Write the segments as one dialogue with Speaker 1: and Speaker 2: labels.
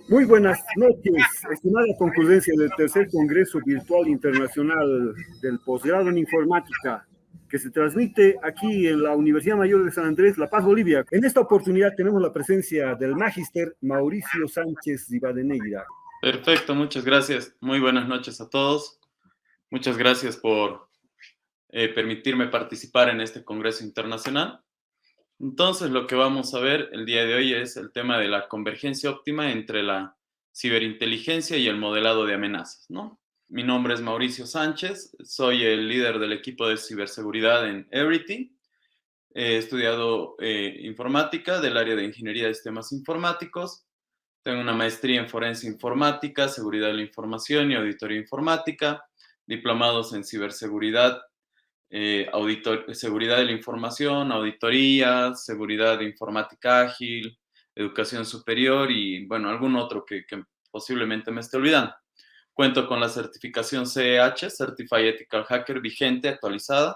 Speaker 1: Muy buenas noches, estimada concurrencia del tercer Congreso Virtual Internacional del Posgrado en Informática, que se transmite aquí en la Universidad Mayor de San Andrés, La Paz, Bolivia. En esta oportunidad tenemos la presencia del magíster Mauricio Sánchez Rivadeneira.
Speaker 2: Perfecto, muchas gracias. Muy buenas noches a todos. Muchas gracias por permitirme participar en este Congreso Internacional. Entonces, lo que vamos a ver el día de hoy es el tema de la convergencia óptima entre la ciberinteligencia y el modelado de amenazas, ¿no? Mi nombre es Mauricio Sánchez, soy el líder del equipo de ciberseguridad en Everity. He estudiado informática del área de ingeniería de sistemas informáticos. Tengo una maestría en forense informática, seguridad de la información y auditoría informática, diplomados en ciberseguridad, seguridad de la información, auditoría, seguridad de informática ágil, educación superior y, bueno, algún otro que posiblemente me esté olvidando. Cuento con la certificación CEH, Certified Ethical Hacker, vigente, actualizada.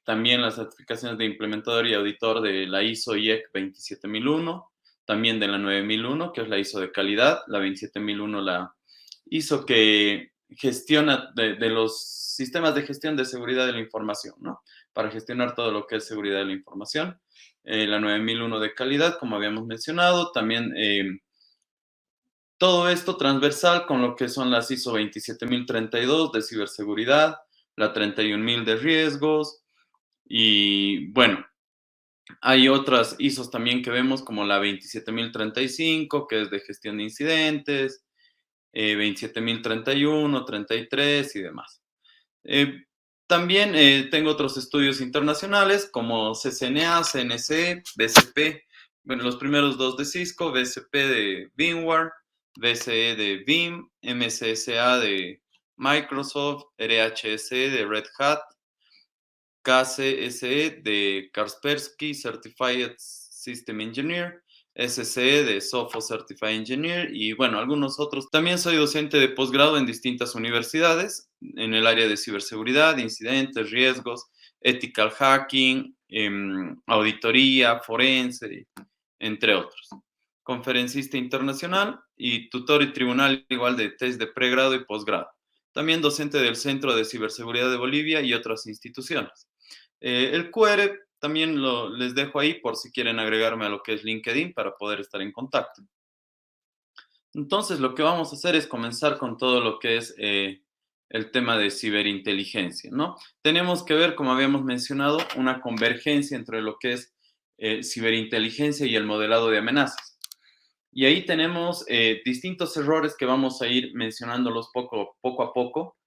Speaker 2: También las certificaciones de implementador y auditor de la ISO IEC 27001, también de la 9001, que es la ISO de calidad, la 27001, la ISO que gestiona de los sistemas de gestión de seguridad de la información, ¿no? Para gestionar todo lo que es seguridad de la información. La 9001 de calidad, como habíamos mencionado, también todo esto transversal con lo que son las ISO 27032 de ciberseguridad, la 31000 de riesgos y, bueno, hay otras ISOs también que vemos como la 27035, que es de gestión de incidentes, 27031, 33 y demás. También tengo otros estudios internacionales como CCNA, CNC, BCP, bueno, los primeros dos de Cisco, BCP de VMware, BCE de Veeam, MSSA de Microsoft, RHS de Red Hat, KCSE de Kaspersky Certified System Engineer, SCE de Sophos Certified Engineer y, bueno, algunos otros. También soy docente de posgrado en distintas universidades en el área de ciberseguridad, incidentes, riesgos, ethical hacking, auditoría, forense, entre otros. Conferencista internacional y tutor y tribunal igual de test de pregrado y posgrado. También docente del Centro de Ciberseguridad de Bolivia y otras instituciones. El QR también les dejo ahí por si quieren agregarme a lo que es LinkedIn para poder estar en contacto. Entonces, lo que vamos a hacer es comenzar con todo lo que es el tema de ciberinteligencia, ¿no? Tenemos que ver, como habíamos mencionado, una convergencia entre lo que es ciberinteligencia y el modelado de amenazas. Y ahí tenemos distintos errores que vamos a ir mencionándolos poco a poco,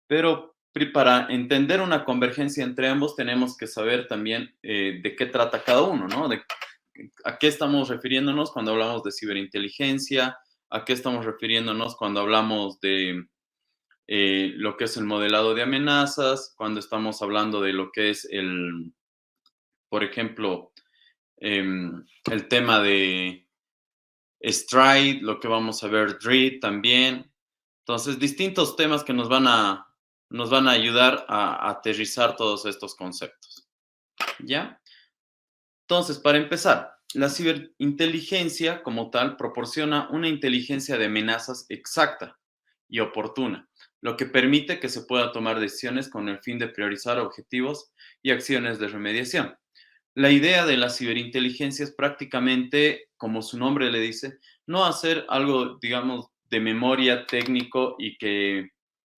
Speaker 2: pero para entender una convergencia entre ambos tenemos que saber también de qué trata cada uno, ¿no? A qué estamos refiriéndonos cuando hablamos de ciberinteligencia, a qué estamos refiriéndonos cuando hablamos de lo que es el modelado de amenazas, cuando estamos hablando de lo que es por ejemplo, el tema de Stride, lo que vamos a ver DRID también. Entonces, distintos temas que nos van a ayudar a aterrizar todos estos conceptos, ¿ya? Entonces, para empezar, la ciberinteligencia como tal proporciona una inteligencia de amenazas exacta y oportuna, lo que permite que se pueda tomar decisiones con el fin de priorizar objetivos y acciones de remediación. La idea de la ciberinteligencia es prácticamente, como su nombre le dice, no hacer algo, digamos, de memoria técnico y que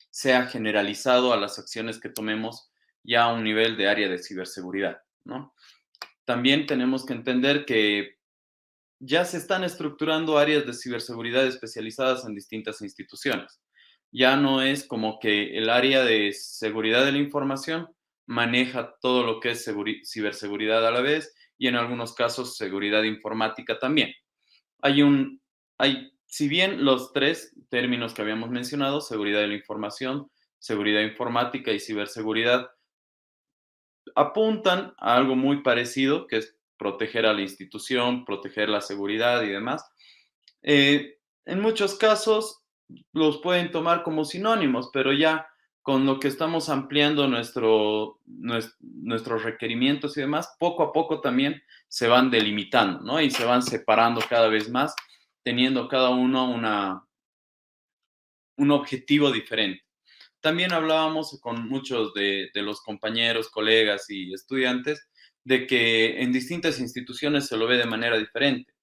Speaker 2: sea generalizado a las acciones que tomemos ya a un nivel de área de ciberseguridad, ¿no? También tenemos que entender que ya se están estructurando áreas de ciberseguridad especializadas en distintas instituciones. Ya no es como que el área de seguridad de la información maneja todo lo que es ciberseguridad a la vez y en algunos casos seguridad informática también. Si bien los tres términos que habíamos mencionado, seguridad de la información, seguridad informática y ciberseguridad, apuntan a algo muy parecido, que es proteger a la institución, proteger la seguridad y demás. En muchos casos los pueden tomar como sinónimos, pero ya con lo que estamos ampliando nuestros requerimientos y demás, poco a poco también se van delimitando, ¿no? Y se van separando cada vez más, teniendo cada uno un objetivo diferente. También hablábamos con muchos de los compañeros, colegas y estudiantes de que en distintas instituciones se lo ve de manera diferente.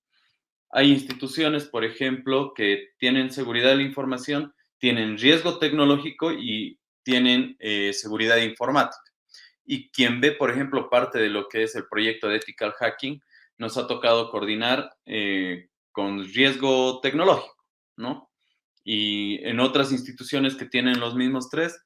Speaker 2: Hay instituciones, por ejemplo, que tienen seguridad de la información, tienen riesgo tecnológico y tienen seguridad informática. Y quien ve, por ejemplo, parte de lo que es el proyecto de Ethical Hacking, nos ha tocado coordinar con riesgo tecnológico, ¿no? Y en otras instituciones que tienen los mismos tres,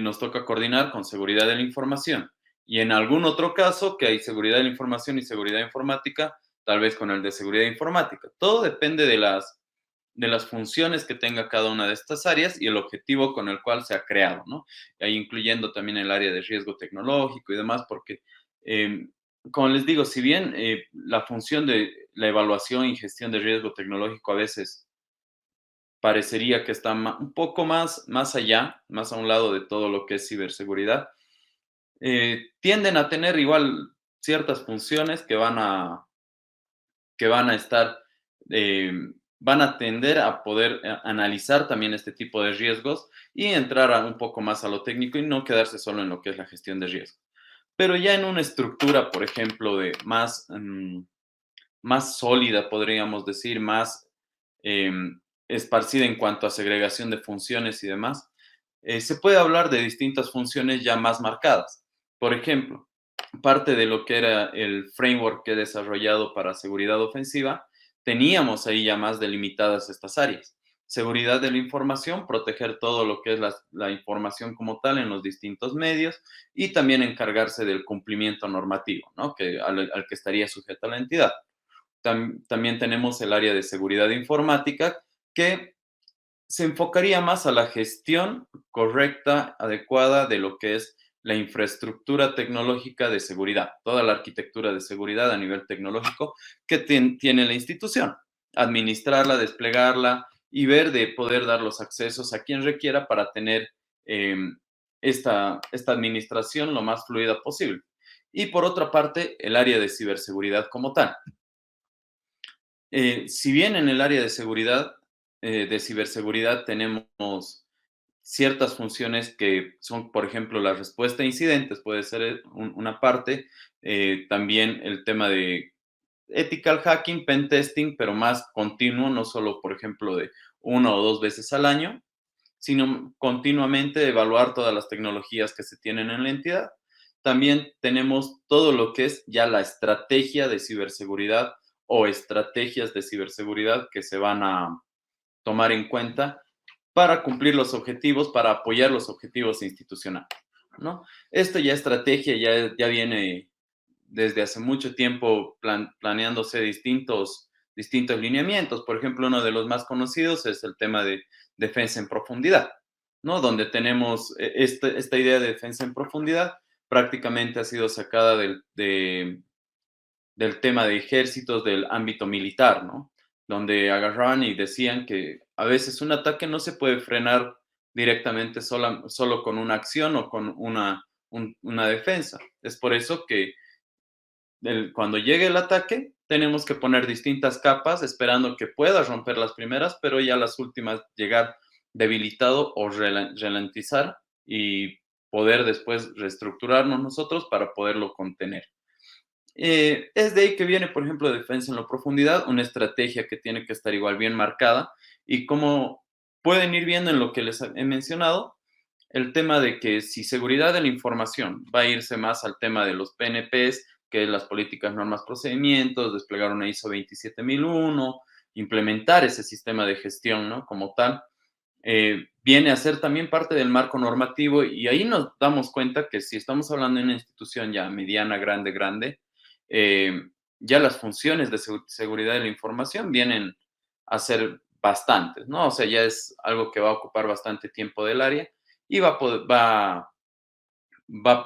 Speaker 2: nos toca coordinar con seguridad de la información. Y en algún otro caso, que hay seguridad de la información y seguridad informática, tal vez con el de seguridad informática. Todo depende de las funciones que tenga cada una de estas áreas y el objetivo con el cual se ha creado, ¿no? Ahí incluyendo también el área de riesgo tecnológico y demás, porque, como les digo, si bien la función de la evaluación y gestión de riesgo tecnológico a veces parecería que está un poco más allá, más a un lado de todo lo que es ciberseguridad, tienden a tener igual ciertas funciones que van a estar, eh, van a tender a poder analizar también este tipo de riesgos y entrar un poco más a lo técnico y no quedarse solo en lo que es la gestión de riesgo. Pero ya en una estructura, por ejemplo, de más sólida, podríamos decir, más esparcida en cuanto a segregación de funciones y demás, se puede hablar de distintas funciones ya más marcadas. Por ejemplo, parte de lo que era el framework que he desarrollado para seguridad ofensiva, teníamos ahí ya más delimitadas estas áreas. Seguridad de la información, proteger todo lo que es la información como tal en los distintos medios y también encargarse del cumplimiento normativo, ¿no? Al que estaría sujeta la entidad. También tenemos el área de seguridad informática que se enfocaría más a la gestión correcta, adecuada de lo que es la infraestructura tecnológica de seguridad, toda la arquitectura de seguridad a nivel tecnológico que tiene la institución. Administrarla, desplegarla y ver de poder dar los accesos a quien requiera para tener eh, esta administración lo más fluida posible. Y por otra parte, el área de ciberseguridad como tal. Si bien en el área de seguridad, de ciberseguridad, tenemos ciertas funciones que son, por ejemplo, la respuesta a incidentes, puede ser una parte, también el tema de ethical hacking, pen testing, pero más continuo, no solo, por ejemplo, de 1 o 2 veces al año, sino continuamente evaluar todas las tecnologías que se tienen en la entidad. También tenemos todo lo que es ya la estrategia de ciberseguridad o estrategias de ciberseguridad que se van a tomar en cuenta para cumplir los objetivos, para apoyar los objetivos institucionales, ¿no? Esta ya estrategia ya viene desde hace mucho tiempo planeándose distintos lineamientos. Por ejemplo, uno de los más conocidos es el tema de defensa en profundidad, ¿no? Donde tenemos esta idea de defensa en profundidad, prácticamente ha sido sacada del tema de ejércitos del ámbito militar, ¿no? Donde agarraban y decían que a veces un ataque no se puede frenar directamente solo con una acción o con una defensa. Es por eso que cuando llegue el ataque, tenemos que poner distintas capas esperando que pueda romper las primeras, pero ya las últimas llegar debilitado o ralentizar y poder después reestructurarnos nosotros para poderlo contener. Es de ahí que viene, por ejemplo, defensa en la profundidad, una estrategia que tiene que estar igual bien marcada y como pueden ir viendo en lo que les he mencionado, el tema de que si seguridad de la información va a irse más al tema de los PNPs, que es las políticas, normas, procedimientos, desplegar una ISO 27001, implementar ese sistema de gestión, ¿no? Como tal, viene a ser también parte del marco normativo y ahí nos damos cuenta que si estamos hablando de una institución ya mediana, grande, eh, ya las funciones de seguridad de la información vienen a ser bastantes, ¿no? O sea, ya es algo que va a ocupar bastante tiempo del área y va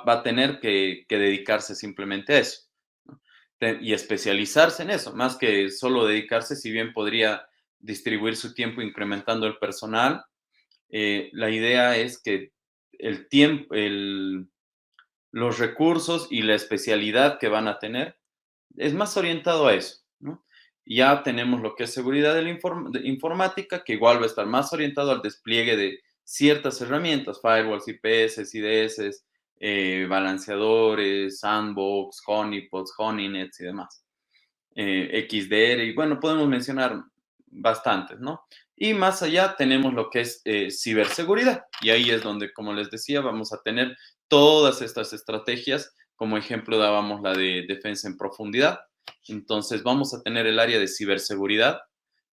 Speaker 2: a tener que dedicarse simplemente a eso, ¿no? Y especializarse en eso, más que solo dedicarse, si bien podría distribuir su tiempo incrementando el personal, la idea es que el tiempo, los recursos y la especialidad que van a tener es más orientado a eso, ¿no? Ya tenemos lo que es seguridad de de informática, que igual va a estar más orientado al despliegue de ciertas herramientas, firewalls, IPS, IDS, balanceadores, sandbox, honeypots, honeypots y demás. XDR, y bueno, podemos mencionar bastantes, ¿no? Y más allá tenemos lo que es ciberseguridad, y ahí es donde, como les decía, vamos a tener todas estas estrategias. Como ejemplo dábamos la de defensa en profundidad. Entonces vamos a tener el área de ciberseguridad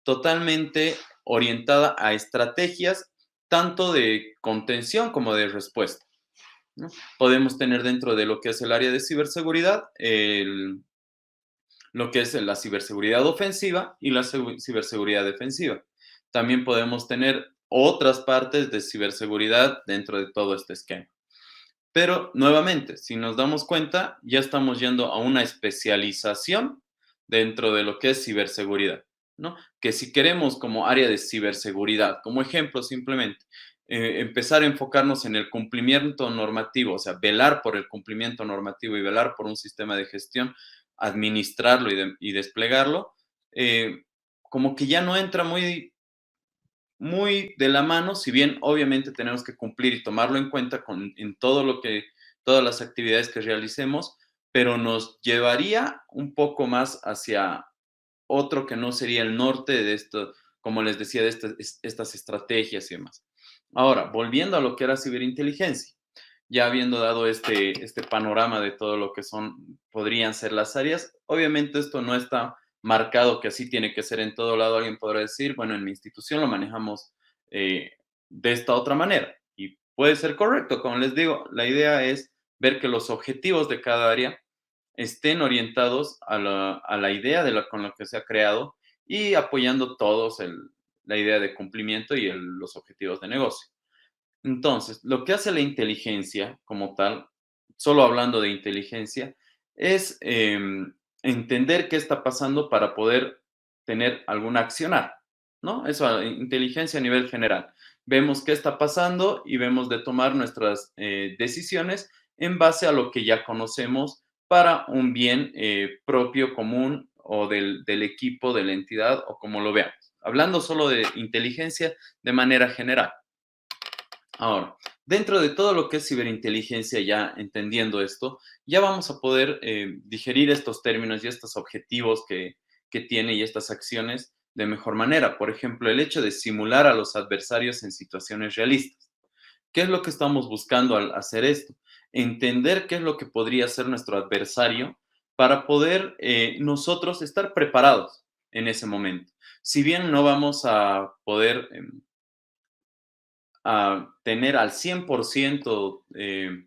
Speaker 2: totalmente orientada a estrategias tanto de contención como de respuesta, ¿no? Podemos tener dentro de lo que es el área de ciberseguridad lo que es la ciberseguridad ofensiva y la ciberseguridad defensiva. También podemos tener otras partes de ciberseguridad dentro de todo este esquema. Pero nuevamente, si nos damos cuenta, ya estamos yendo a una especialización dentro de lo que es ciberseguridad, ¿no? Que si queremos como área de ciberseguridad, como ejemplo simplemente, empezar a enfocarnos en el cumplimiento normativo, o sea, velar por el cumplimiento normativo y velar por un sistema de gestión, administrarlo y desplegarlo, como que ya no entra muy de la mano, si bien obviamente tenemos que cumplir y tomarlo en cuenta en todo todas las actividades que realicemos, pero nos llevaría un poco más hacia otro que no sería el norte de esto, como les decía, de estas estrategias y demás. Ahora, volviendo a lo que era ciberinteligencia, ya habiendo dado este panorama de todo lo que podrían ser las áreas, obviamente esto no está marcado que así tiene que ser en todo lado. Alguien podrá decir, bueno, en mi institución lo manejamos de esta otra manera. Y puede ser correcto, como les digo, la idea es ver que los objetivos de cada área estén orientados a la idea con la que se ha creado y apoyando todos la idea de cumplimiento y los objetivos de negocio. Entonces, lo que hace la inteligencia como tal, solo hablando de inteligencia, es entender qué está pasando para poder tener algún accionar, ¿no? Eso, inteligencia a nivel general. Vemos qué está pasando y vemos de tomar nuestras decisiones en base a lo que ya conocemos para un bien propio, común o del equipo, de la entidad o como lo veamos. Hablando solo de inteligencia de manera general. Ahora, dentro de todo lo que es ciberinteligencia, ya entendiendo esto, ya vamos a poder digerir estos términos y estos objetivos que tiene y estas acciones de mejor manera. Por ejemplo, el hecho de simular a los adversarios en situaciones realistas. ¿Qué es lo que estamos buscando al hacer esto? Entender qué es lo que podría ser nuestro adversario para poder nosotros estar preparados en ese momento. Si bien no vamos a poder a tener al 100%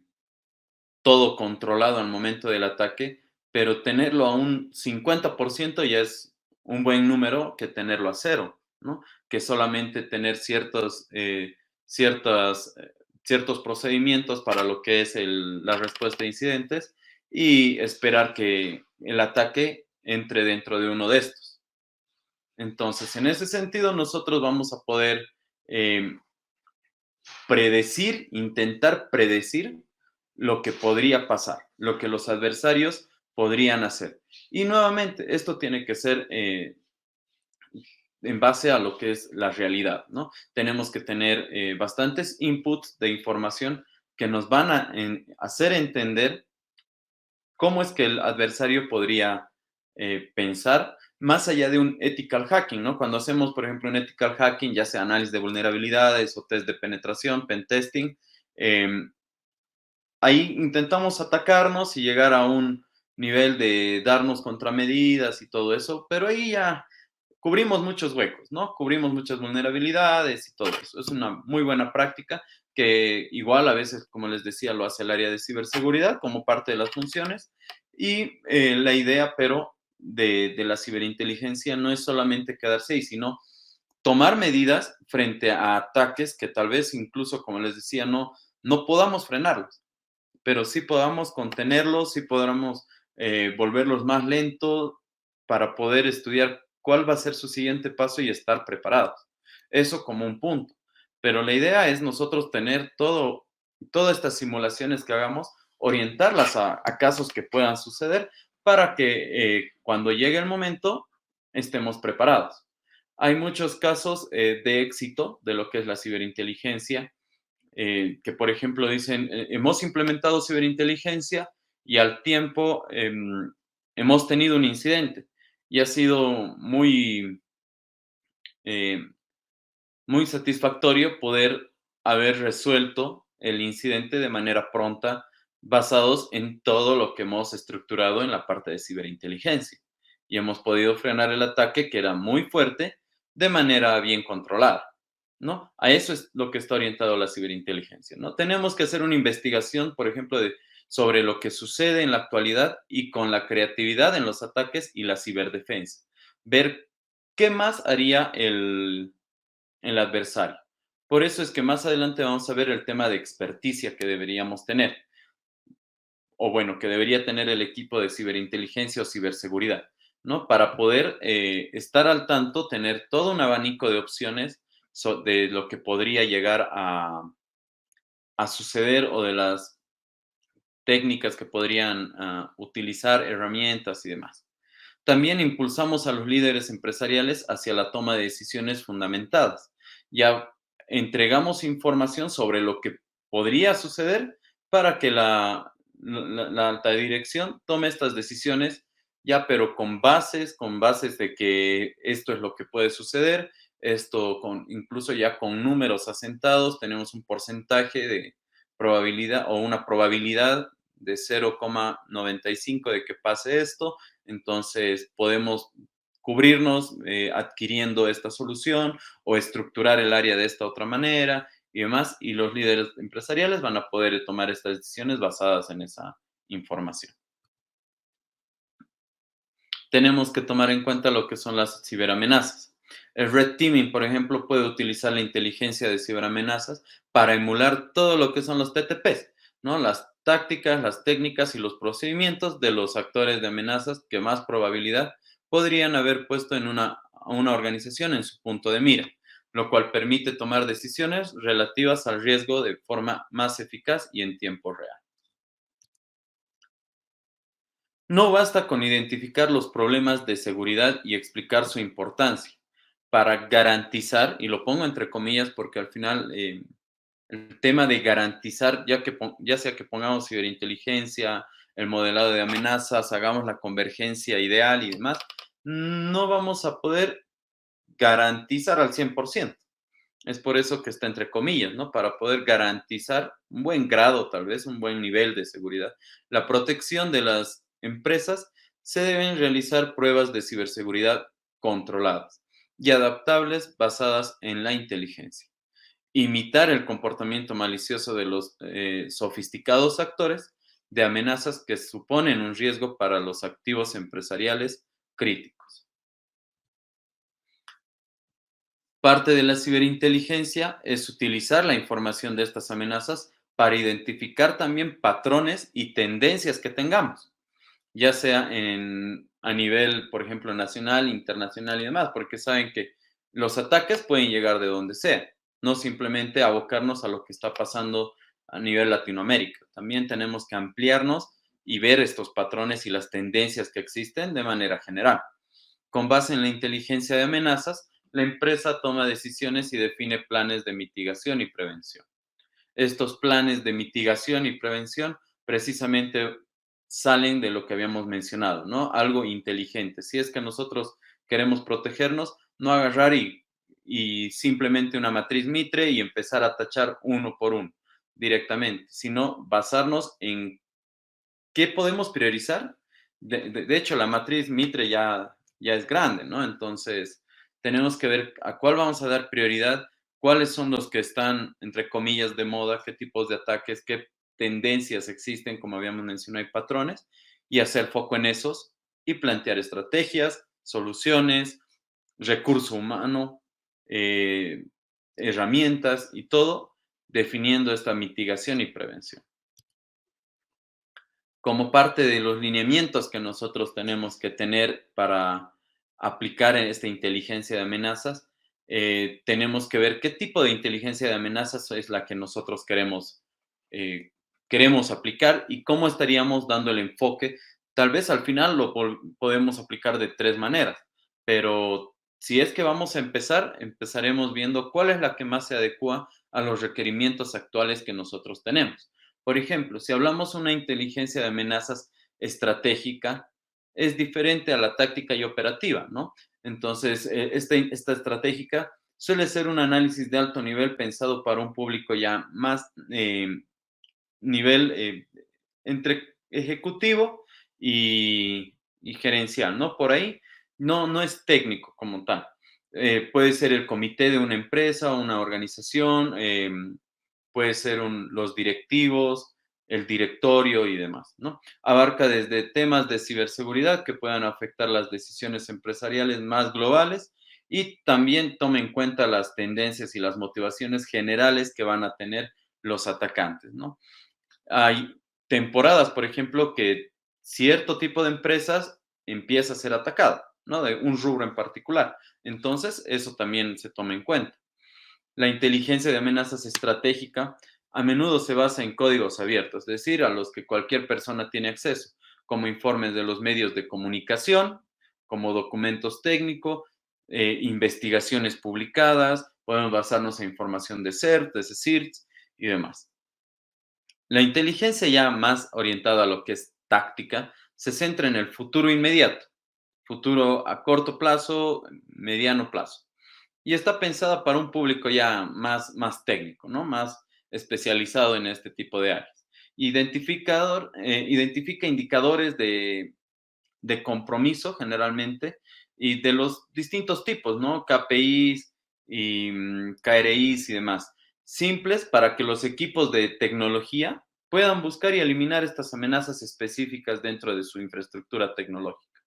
Speaker 2: todo controlado al momento del ataque, pero tenerlo a un 50% ya es un buen número que tenerlo a cero, ¿no? Que solamente tener ciertas, ciertos procedimientos para lo que es la respuesta a incidentes y esperar que el ataque entre dentro de uno de estos. Entonces, en ese sentido, nosotros vamos a poder intentar predecir lo que podría pasar, lo que los adversarios podrían hacer. Y nuevamente, esto tiene que ser en base a lo que es la realidad, ¿no? Tenemos que tener bastantes inputs de información que nos van a hacer entender cómo es que el adversario podría pensar más allá de un ethical hacking, ¿no? Cuando hacemos, por ejemplo, un ethical hacking, ya sea análisis de vulnerabilidades o test de penetración, pen testing, ahí intentamos atacarnos y llegar a un nivel de darnos contramedidas y todo eso, pero ahí ya cubrimos muchos huecos, ¿no? Cubrimos muchas vulnerabilidades y todo eso. Es una muy buena práctica que igual a veces, como les decía, lo hace el área de ciberseguridad como parte de las funciones. Y la idea, pero, de la ciberinteligencia no es solamente quedarse ahí, sino tomar medidas frente a ataques que tal vez incluso, como les decía, no podamos frenarlos, pero sí podamos contenerlos, sí podamos volverlos más lentos para poder estudiar cuál va a ser su siguiente paso y estar preparados. Eso como un punto. Pero la idea es nosotros tener todas estas simulaciones que hagamos, orientarlas a casos que puedan suceder para que cuando llegue el momento estemos preparados. Hay muchos casos de éxito de lo que es la ciberinteligencia, que por ejemplo dicen, hemos implementado ciberinteligencia y al tiempo hemos tenido un incidente y ha sido eh, muy satisfactorio poder haber resuelto el incidente de manera pronta basados en todo lo que hemos estructurado en la parte de ciberinteligencia. Y hemos podido frenar el ataque, que era muy fuerte, de manera bien controlada, ¿no? A eso es lo que está orientado la ciberinteligencia, ¿no? Tenemos que hacer una investigación, por ejemplo, sobre lo que sucede en la actualidad y con la creatividad en los ataques y la ciberdefensa. Ver qué más haría el adversario. Por eso es que más adelante vamos a ver el tema de experticia que deberíamos tener, o bueno, que debería tener el equipo de ciberinteligencia o ciberseguridad, ¿no? Para poder estar al tanto, tener todo un abanico de opciones de lo que podría llegar a suceder o de las técnicas que podrían utilizar, herramientas y demás. También impulsamos a los líderes empresariales hacia la toma de decisiones fundamentadas. Ya entregamos información sobre lo que podría suceder para que la alta dirección tome estas decisiones ya, pero con bases de que esto es lo que puede suceder, esto incluso ya con números asentados, tenemos un porcentaje de probabilidad o una probabilidad de 0,95 de que pase esto, entonces podemos cubrirnos adquiriendo esta solución o estructurar el área de esta otra manera y demás, y los líderes empresariales van a poder tomar estas decisiones basadas en esa información. Tenemos que tomar en cuenta lo que son las ciberamenazas. El red teaming, por ejemplo, puede utilizar la inteligencia de ciberamenazas para emular todo lo que son los TTPs, ¿no? Las tácticas, las técnicas y los procedimientos de los actores de amenazas que más probabilidad podrían haber puesto a una organización en su punto de mira, lo cual permite tomar decisiones relativas al riesgo de forma más eficaz y en tiempo real. No basta con identificar los problemas de seguridad y explicar su importancia para garantizar, y lo pongo entre comillas porque al final el tema de garantizar, ya sea que pongamos ciberinteligencia, el modelado de amenazas, hagamos la convergencia ideal y demás, no vamos a poder garantizar al 100%. Es por eso que está entre comillas, ¿no? Para poder garantizar un buen grado, tal vez un buen nivel de seguridad. La protección de las empresas se deben realizar pruebas de ciberseguridad controladas y adaptables basadas en la inteligencia. Imitar el comportamiento malicioso de los sofisticados actores de amenazas que suponen un riesgo para los activos empresariales críticos. Parte de la ciberinteligencia es utilizar la información de estas amenazas para identificar también patrones y tendencias que tengamos, ya sea a nivel, por ejemplo, nacional, internacional y demás, porque saben que los ataques pueden llegar de donde sea, no simplemente abocarnos a lo que está pasando a nivel Latinoamérica. También tenemos que ampliarnos y ver estos patrones y las tendencias que existen de manera general. Con base en la inteligencia de amenazas, la empresa toma decisiones y define planes de mitigación y prevención. Estos planes de mitigación y prevención precisamente salen de lo que habíamos mencionado, ¿no? Algo inteligente. Si es que nosotros queremos protegernos, no agarrar y simplemente una matriz Mitre y empezar a tachar uno por uno directamente, sino basarnos en qué podemos priorizar. De hecho, la matriz Mitre ya es grande, ¿no? Entonces, tenemos que ver a cuál vamos a dar prioridad, cuáles son los que están, entre comillas, de moda, qué tipos de ataques, qué tendencias existen, como habíamos mencionado, hay patrones, y hacer foco en esos y plantear estrategias, soluciones, recurso humano, eh, herramientas y todo, definiendo esta mitigación y prevención. Como parte de los lineamientos que nosotros tenemos que tener para aplicar en esta inteligencia de amenazas, tenemos que ver qué tipo de inteligencia de amenazas es la que nosotros queremos aplicar y cómo estaríamos dando el enfoque. Tal vez al final lo podemos aplicar de tres maneras. pero si es que vamos a empezar, empezaremos viendo cuál es la que más se adecua a los requerimientos actuales que nosotros tenemos. Por ejemplo, si hablamos de una inteligencia de amenazas estratégica, es diferente a la táctica y operativa, ¿no? Entonces, esta estratégica suele ser un análisis de alto nivel pensado para un público ya más nivel entre ejecutivo y gerencial, ¿no? Por ahí no es técnico como tal. Puede ser el comité de una empresa, una organización, puede ser los directivos, el directorio y demás, ¿no? Abarca desde temas de ciberseguridad que puedan afectar las decisiones empresariales más globales y también toma en cuenta las tendencias y las motivaciones generales que van a tener los atacantes, ¿no? Hay temporadas, por ejemplo, que cierto tipo de empresas empieza a ser atacada, ¿no? De un rubro en particular. Entonces, eso también se toma en cuenta. La inteligencia de amenazas estratégica a menudo se basa en códigos abiertos, es decir, a los que cualquier persona tiene acceso, como informes de los medios de comunicación, como documentos técnicos, investigaciones publicadas, podemos basarnos en información de CERT, de CSIRT y demás. La inteligencia ya más orientada a lo que es táctica se centra en el futuro inmediato, futuro a corto plazo, mediano plazo. Y está pensada para un público ya más técnico, ¿no? Más especializado en este tipo de áreas. Identifica indicadores de compromiso generalmente y de los distintos tipos, ¿no? KPIs y KRIs y demás. Simples para que los equipos de tecnología puedan buscar y eliminar estas amenazas específicas dentro de su infraestructura tecnológica.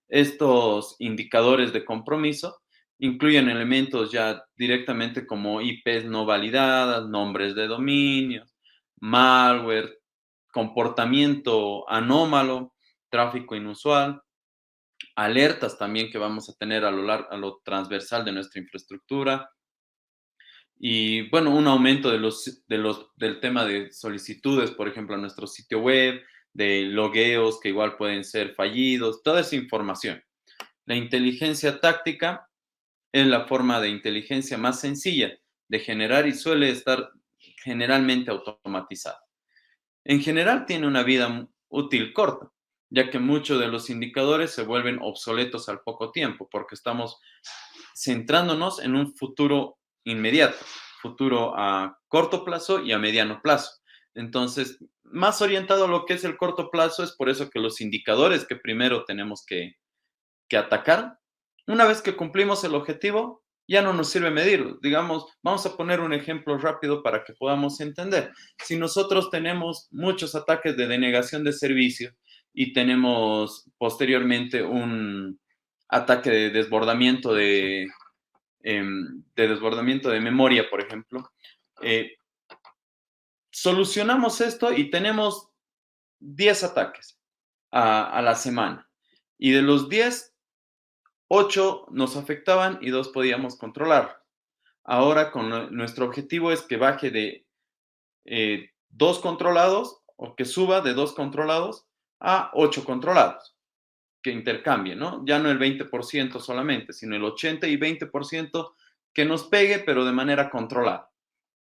Speaker 2: Estos indicadores de compromiso incluyen elementos ya directamente como IPs no validadas, nombres de dominios, malware, comportamiento anómalo, tráfico inusual, alertas también que vamos a tener a lo transversal de nuestra infraestructura y, bueno, un aumento del tema de solicitudes, por ejemplo, a nuestro sitio web, de logueos que igual pueden ser fallidos, toda esa información. La inteligencia táctica es la forma de inteligencia más sencilla de generar y suele estar generalmente automatizada. En general tiene una vida útil corta, ya que muchos de los indicadores se vuelven obsoletos al poco tiempo, porque estamos centrándonos en un futuro inmediato, futuro a corto plazo y a mediano plazo. Entonces, más orientado a lo que es el corto plazo, es por eso que los indicadores que primero tenemos que atacar, una vez que cumplimos el objetivo, ya no nos sirve medirlo. Digamos, vamos a poner un ejemplo rápido para que podamos entender. Si nosotros tenemos muchos ataques de denegación de servicio y tenemos posteriormente un ataque de desbordamiento de memoria, por ejemplo, eh, solucionamos esto y tenemos 10 ataques a la semana. Y de los 10, 8 nos afectaban y 2 podíamos controlar. Ahora nuestro objetivo es que baje de 2 controlados o que suba de 2 controlados a 8 controlados, que intercambie, ¿no? Ya no el 20% solamente, sino el 80 y 20% que nos pegue, pero de manera controlada.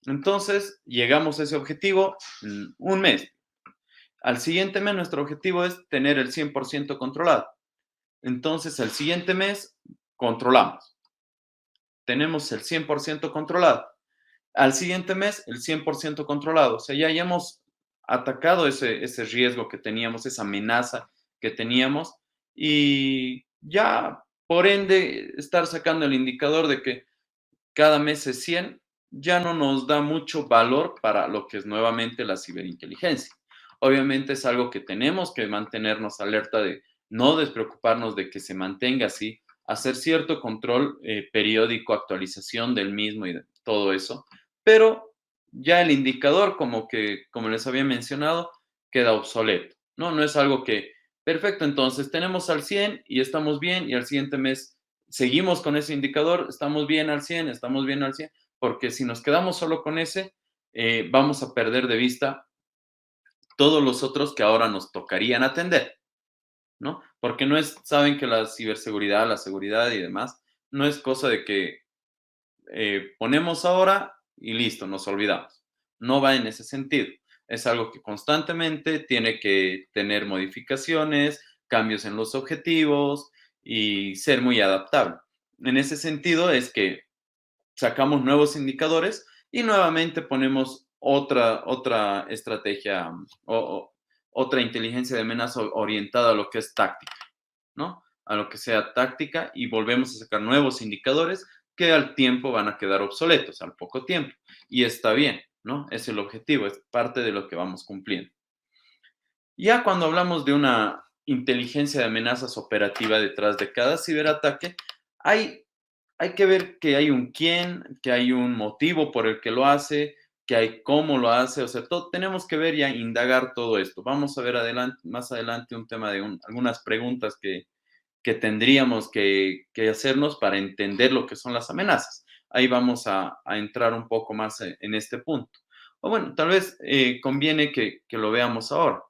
Speaker 2: Entonces, llegamos a ese objetivo en un mes. Al siguiente mes, nuestro objetivo es tener el 100% controlado. Entonces, el siguiente mes, controlamos. Tenemos el 100% controlado. Al siguiente mes, el 100% controlado. O sea, ya hemos atacado ese riesgo que teníamos, esa amenaza que teníamos y ya, por ende, estar sacando el indicador de que cada mes es 100 ya no nos da mucho valor para lo que es nuevamente la ciberinteligencia. Obviamente es algo que tenemos que mantenernos alerta de no despreocuparnos de que se mantenga así, hacer cierto control periódico, actualización del mismo y de todo eso, pero ya el indicador, como les había mencionado, queda obsoleto, ¿no? No es algo que, perfecto, entonces tenemos al 100 y estamos bien y al siguiente mes seguimos con ese indicador, estamos bien al 100, estamos bien al 100, porque si nos quedamos solo con ese, vamos a perder de vista todos los otros que ahora nos tocarían atender. ¿no? Porque no es, saben que la ciberseguridad, la seguridad y demás, no es cosa de que ponemos ahora y listo, nos olvidamos. No va en ese sentido. Es algo que constantemente tiene que tener modificaciones, cambios en los objetivos y ser muy adaptable. En ese sentido es que sacamos nuevos indicadores y nuevamente ponemos otra estrategia otra inteligencia de amenaza orientada a lo que es táctica, ¿no? A lo que sea táctica y volvemos a sacar nuevos indicadores que al tiempo van a quedar obsoletos, al poco tiempo. Y está bien, ¿no? Es el objetivo, es parte de lo que vamos cumpliendo. Ya cuando hablamos de una inteligencia de amenazas operativa detrás de cada ciberataque, hay que ver que hay un quién, que hay un motivo por el que lo hace, que hay cómo lo hace, o sea, tenemos que ver y indagar todo esto. Vamos a ver más adelante un tema de algunas preguntas que tendríamos que hacernos para entender lo que son las amenazas. Ahí vamos a entrar un poco más en este punto. O bueno, tal vez conviene que lo veamos ahora.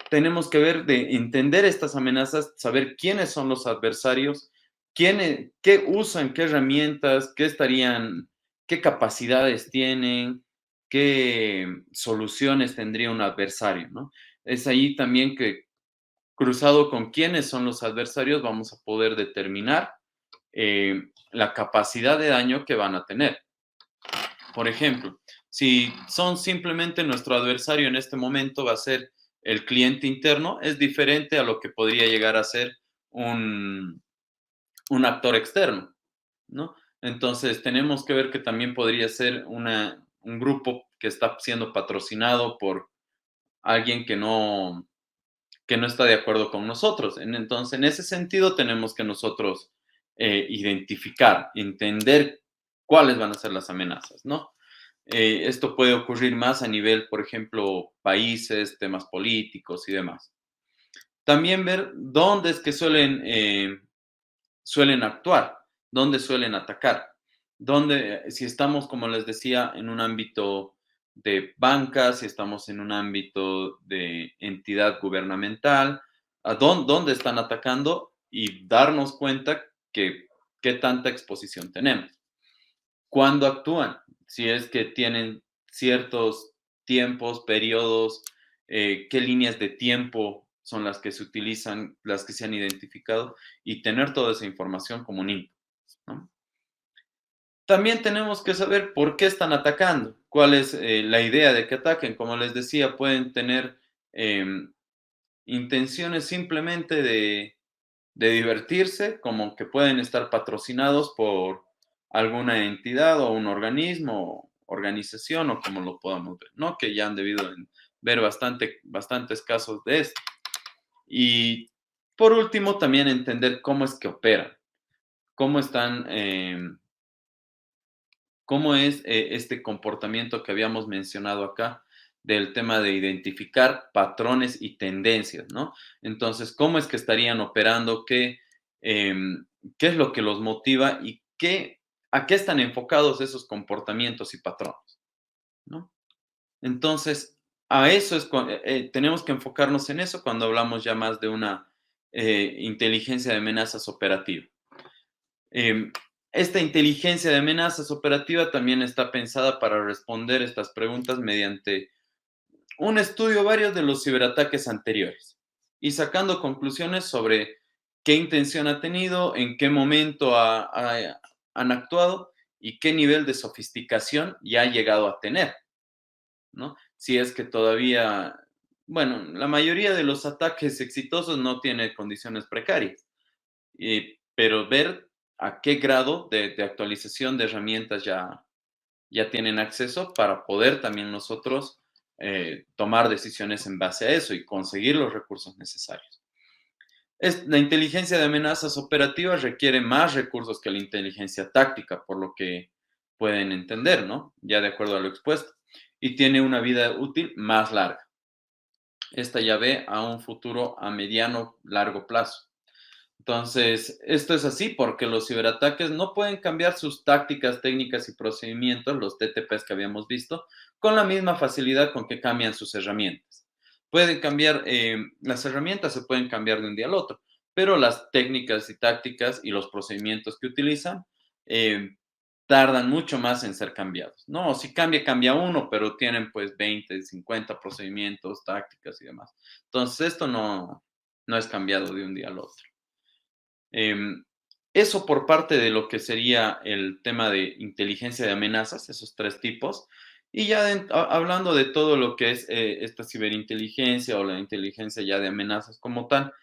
Speaker 2: Tenemos que ver de entender estas amenazas, saber quiénes son los adversarios, qué usan, qué herramientas, qué capacidades tienen, qué soluciones tendría un adversario, ¿no? Es ahí también que cruzado con quiénes son los adversarios, vamos a poder determinar la capacidad de daño que van a tener. Por ejemplo, si son simplemente nuestro adversario en este momento va a ser el cliente interno, es diferente a lo que podría llegar a ser un actor externo, ¿no? Entonces, tenemos que ver que también podría ser un grupo que está siendo patrocinado por alguien que no está de acuerdo con nosotros. Entonces, en ese sentido, tenemos que nosotros identificar, entender cuáles van a ser las amenazas, ¿no? Esto puede ocurrir más a nivel, por ejemplo, países, temas políticos y demás. También ver dónde es que suelen actuar, dónde suelen atacar, dónde, si estamos, como les decía, en un ámbito de banca, si estamos en un ámbito de entidad gubernamental, dónde están atacando y darnos cuenta que qué tanta exposición tenemos. ¿Cuándo actúan? Si es que tienen ciertos tiempos, periodos, qué líneas de tiempo son las que se utilizan, las que se han identificado, y tener toda esa información como un input, ¿no? También tenemos que saber por qué están atacando, cuál es la idea de que ataquen. Como les decía, pueden tener intenciones simplemente de divertirse, como que pueden estar patrocinados por alguna entidad o un organismo, organización o como lo podamos ver, ¿no? Que ya han debido ver bastantes casos de esto. Y por último, también entender cómo es que operan, cómo están, cómo es este comportamiento que habíamos mencionado acá del tema de identificar patrones y tendencias, ¿no? Entonces, ¿cómo es que estarían operando? ¿Qué es lo que los motiva y a qué están enfocados esos comportamientos y patrones, ¿no? Entonces, a eso tenemos que enfocarnos en eso cuando hablamos ya más de una inteligencia de amenazas operativa. Em, Esta inteligencia de amenazas operativa también está pensada para responder estas preguntas mediante un estudio varios de los ciberataques anteriores y sacando conclusiones sobre qué intención ha tenido, en qué momento han actuado y qué nivel de sofisticación ya ha llegado a tener, ¿no? Si es que todavía, bueno, la mayoría de los ataques exitosos no tiene condiciones precarias, pero ver a qué grado de actualización de herramientas ya tienen acceso para poder también nosotros tomar decisiones en base a eso y conseguir los recursos necesarios. La inteligencia de amenazas operativas requiere más recursos que la inteligencia táctica, por lo que pueden entender, ¿no? Ya de acuerdo a lo expuesto. Y tiene una vida útil más larga. Esta ya ve a un futuro a mediano, largo plazo. Entonces, esto es así porque los ciberataques no pueden cambiar sus tácticas, técnicas y procedimientos, los TTPs que habíamos visto, con la misma facilidad con que cambian sus herramientas. Pueden cambiar, las herramientas se pueden cambiar de un día al otro, pero las técnicas y tácticas y los procedimientos que utilizan tardan mucho más en ser cambiados, ¿no? O si cambia, cambia uno, pero tienen pues 20, 50 procedimientos, tácticas y demás. Entonces, esto no es cambiado de un día al otro. Eso por parte de lo que sería el tema de inteligencia de amenazas, esos tres tipos. Y ya hablando de todo lo que es esta ciberinteligencia o la inteligencia ya de amenazas como tal,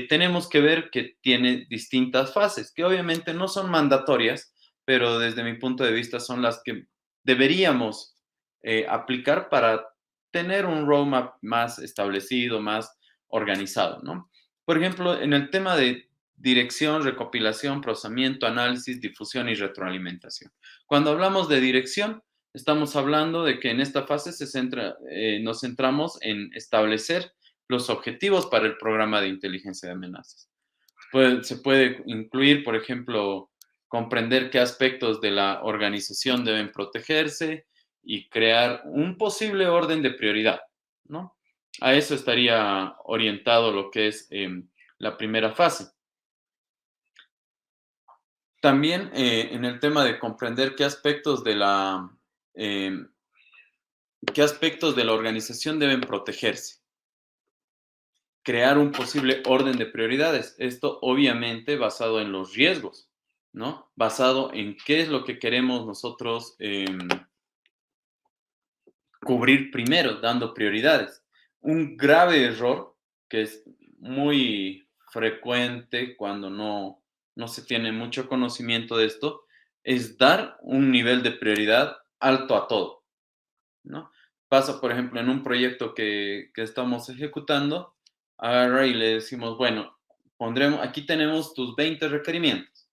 Speaker 2: tenemos que ver que tiene distintas fases, que obviamente no son mandatorias, pero desde mi punto de vista son las que deberíamos aplicar para tener un roadmap más establecido, más organizado, ¿no? Por ejemplo, en el tema de dirección, recopilación, procesamiento, análisis, difusión y retroalimentación. Cuando hablamos de dirección, estamos hablando de que en esta fase nos centramos en establecer los objetivos para el programa de inteligencia de amenazas. Se puede incluir, por ejemplo, comprender qué aspectos de la organización deben protegerse y crear un posible orden de prioridad, ¿no? A eso estaría orientado lo que es la primera fase. También en el tema de comprender em, qué aspectos de la organización deben protegerse. Crear un posible orden de prioridades. Esto obviamente basado en los riesgos, ¿no? Basado en qué es lo que queremos nosotros cubrir primero, dando prioridades. Un grave error que es muy frecuente cuando no se tiene mucho conocimiento de esto es dar un nivel de prioridad alto a todo, ¿no? Pasa, por ejemplo, en un proyecto que estamos ejecutando, agarra y le decimos, bueno, aquí tenemos tus 20 requerimientos.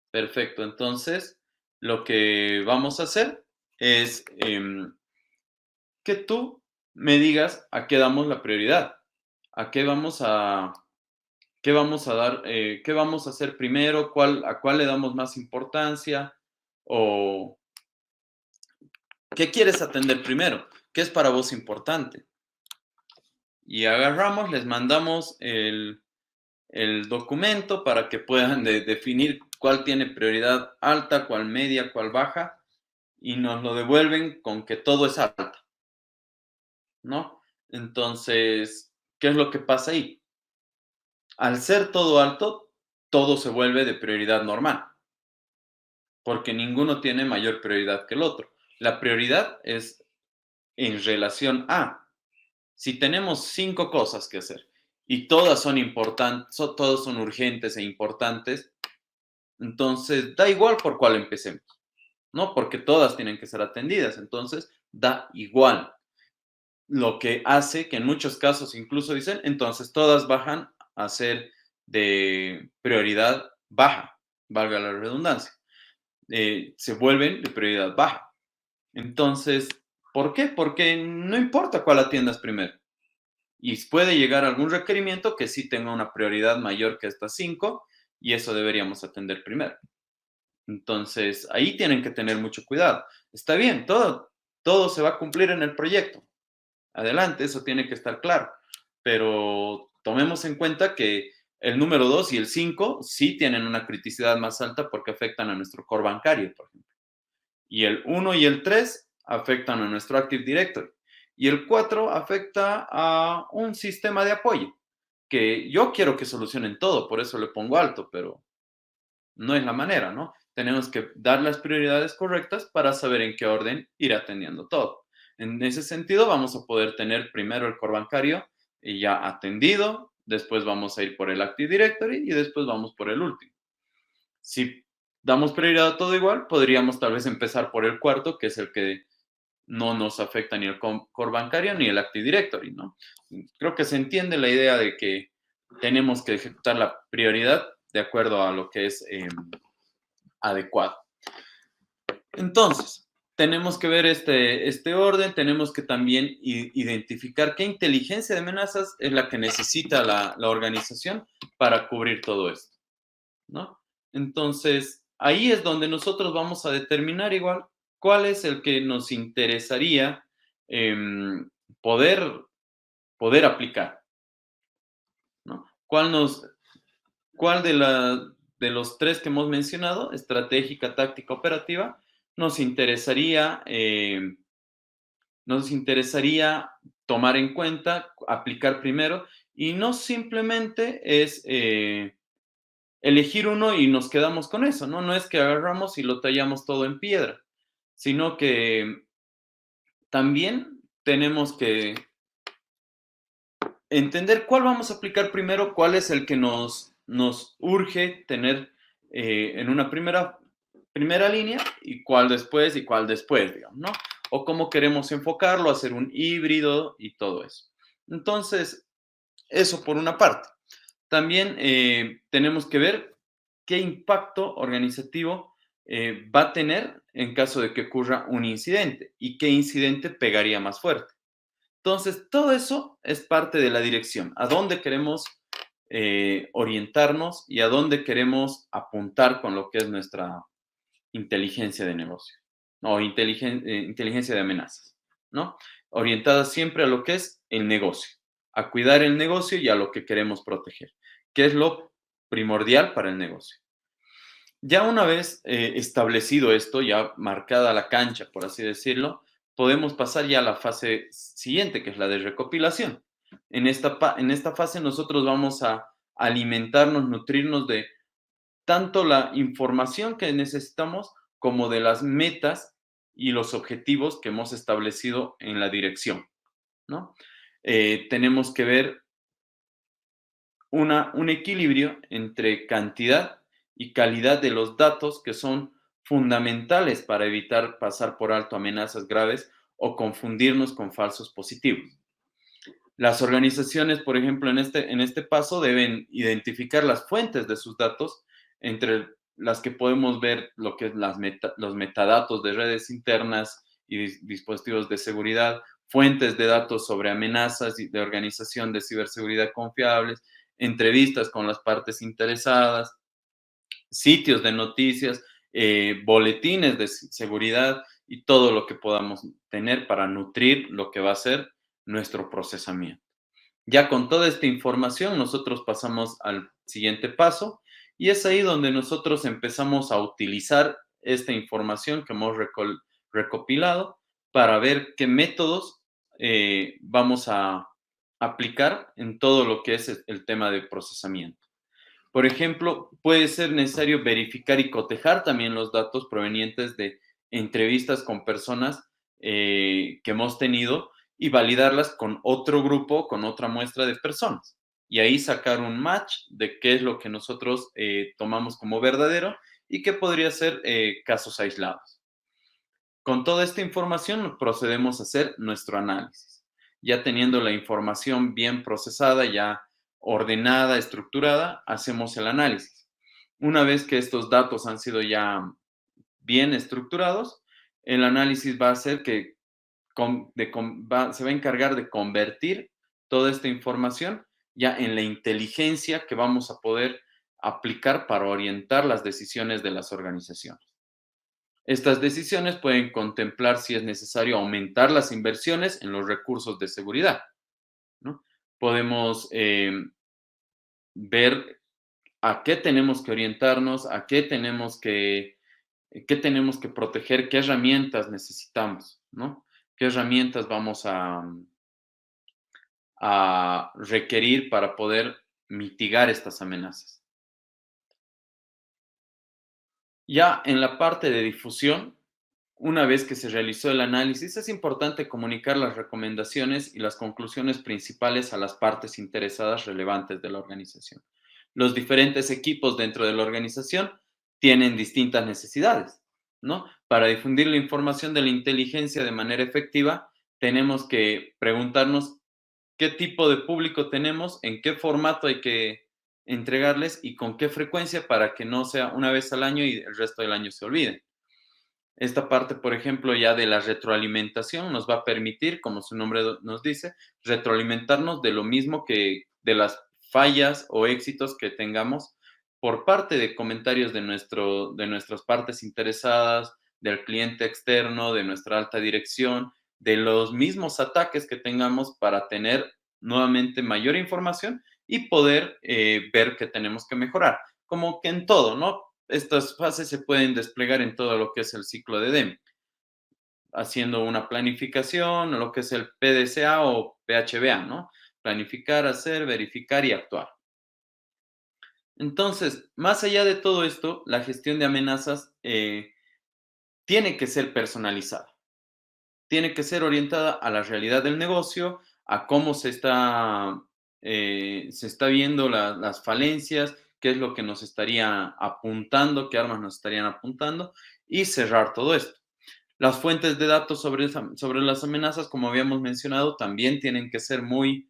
Speaker 2: Perfecto, entonces lo que vamos a hacer es que tú me digas a qué damos la prioridad, a qué vamos a dar, qué vamos a hacer primero, a cuál le damos más importancia o qué quieres atender primero, qué es para vos importante. Y agarramos, les mandamos el documento para que puedan definir cuál tiene prioridad alta, cuál media, cuál baja, y nos lo devuelven con que todo es alta, ¿no? Entonces, ¿qué es lo que pasa ahí? Al ser todo alto, todo se vuelve de prioridad normal, porque ninguno tiene mayor prioridad que el otro. La prioridad es en relación a, si tenemos 5 cosas que hacer y todas son importantes, todas son urgentes e importantes, entonces da igual por cuál empecemos, ¿no? Porque todas tienen que ser atendidas, entonces da igual. Lo que hace que en muchos casos incluso dicen, entonces todas bajan a ser de prioridad baja, valga la redundancia. Se vuelven de prioridad baja. Entonces, ¿por qué? Porque no importa cuál atiendas primero. Y puede llegar algún requerimiento que sí tenga una prioridad mayor que estas 5 y eso deberíamos atender primero. Entonces, ahí tienen que tener mucho cuidado. Está bien, todo se va a cumplir en el proyecto. Adelante, eso tiene que estar claro. Pero tomemos en cuenta que el número 2 y el 5 sí tienen una criticidad más alta porque afectan a nuestro core bancario, por ejemplo. Y el 1 y el 3 afectan a nuestro Active Directory. Y el 4 afecta a un sistema de apoyo, que yo quiero que solucionen todo, por eso le pongo alto, pero no es la manera, ¿no? Tenemos que dar las prioridades correctas para saber en qué orden ir atendiendo todo. En ese sentido, vamos a poder tener primero el core bancario ya atendido, después vamos a ir por el Active Directory y después vamos por el último. Si damos prioridad a todo igual, podríamos tal vez empezar por el cuarto, que es el que no nos afecta ni el core bancario ni el Active Directory, ¿no? Creo que se entiende la idea de que tenemos que ejecutar la prioridad de acuerdo a lo que es adecuado. Entonces, tenemos que ver este orden, tenemos que también identificar qué inteligencia de amenazas es la que necesita la organización para cubrir todo esto, ¿no? Entonces, ahí es donde nosotros vamos a determinar igual cuál es el que nos interesaría poder poder aplicar, ¿no? ¿Cuál de los tres que hemos mencionado, estratégica, táctica, operativa, nos interesaría, tomar en cuenta, aplicar primero? Y no simplemente es elegir uno y nos quedamos con eso, ¿no? No es que agarramos y lo tallamos todo en piedra, sino que también tenemos que entender cuál vamos a aplicar primero, cuál es el que nos urge tener en una primera línea y cuál después, digamos, ¿no? O cómo queremos enfocarlo, hacer un híbrido y todo eso. Entonces, eso por una parte. También tenemos que ver qué impacto organizativo va a tener en caso de que ocurra un incidente y qué incidente pegaría más fuerte. Entonces, todo eso es parte de la dirección, a dónde queremos orientarnos y a dónde queremos apuntar con lo que es nuestra inteligencia de negocio, ¿no? O inteligencia de amenazas, ¿no? Orientada siempre a lo que es el negocio, a cuidar el negocio y a lo que queremos proteger, que es lo primordial para el negocio. Ya una vez establecido esto, ya marcada la cancha, por así decirlo, podemos pasar ya a la fase siguiente, que es la de recopilación. En esta fase nosotros vamos a alimentarnos, nutrirnos de tanto la información que necesitamos como de las metas y los objetivos que hemos establecido en la dirección, ¿no? Tenemos que ver un equilibrio entre cantidad y calidad de los datos que son fundamentales para evitar pasar por alto amenazas graves o confundirnos con falsos positivos. Las organizaciones, por ejemplo, en este paso deben identificar las fuentes de sus datos, entre las que podemos ver lo que es los metadatos de redes internas y dispositivos de seguridad, fuentes de datos sobre amenazas y de organización de ciberseguridad confiables, entrevistas con las partes interesadas, sitios de noticias, boletines de seguridad y todo lo que podamos tener para nutrir lo que va a ser nuestro procesamiento. Ya con toda esta información, nosotros pasamos al siguiente paso y es ahí donde nosotros empezamos a utilizar esta información que hemos recopilado para ver qué métodos vamos a aplicar en todo lo que es el tema de procesamiento. Por ejemplo, puede ser necesario verificar y cotejar también los datos provenientes de entrevistas con personas que hemos tenido y validarlas con otro grupo, con otra muestra de personas. Y ahí sacar un match de qué es lo que nosotros tomamos como verdadero y qué podría ser casos aislados. Con toda esta información procedemos a hacer nuestro análisis. Ya teniendo la información bien procesada, ya ordenada, estructurada, hacemos el análisis. Una vez que estos datos han sido ya bien estructurados, el análisis va a ser que se va a encargar de convertir toda esta información ya en la inteligencia que vamos a poder aplicar para orientar las decisiones de las organizaciones. Estas decisiones pueden contemplar si es necesario aumentar las inversiones en los recursos de seguridad, ¿no? Podemos ver a qué tenemos que orientarnos, qué tenemos que proteger, qué herramientas necesitamos, ¿no? ¿Qué herramientas vamos a requerir para poder mitigar estas amenazas? Ya en la parte de difusión, una vez que se realizó el análisis, es importante comunicar las recomendaciones y las conclusiones principales a las partes interesadas relevantes de la organización. Los diferentes equipos dentro de la organización tienen distintas necesidades, ¿no? Para difundir la información de la inteligencia de manera efectiva, tenemos que preguntarnos qué tipo de público tenemos, en qué formato hay que entregarles y con qué frecuencia para que no sea una vez al año y el resto del año se olviden. Esta parte, por ejemplo, ya de la retroalimentación nos va a permitir, como su nombre nos dice, retroalimentarnos de lo mismo que de las fallas o éxitos que tengamos por parte de comentarios de nuestras partes interesadas, del cliente externo, de nuestra alta dirección, de los mismos ataques que tengamos para tener nuevamente mayor información y poder ver qué tenemos que mejorar. Como que en todo, ¿no? Estas fases se pueden desplegar en todo lo que es el ciclo de DEM, haciendo una planificación, lo que es el PDCA o PHBA, ¿no? Planificar, hacer, verificar y actuar. Entonces, más allá de todo esto, la gestión de amenazas tiene que ser personalizada, tiene que ser orientada a la realidad del negocio, a cómo se está viendo las falencias, qué es lo que nos estaría apuntando, qué armas nos estarían apuntando y cerrar todo esto. Las fuentes de datos sobre las amenazas, como habíamos mencionado, también tienen que ser muy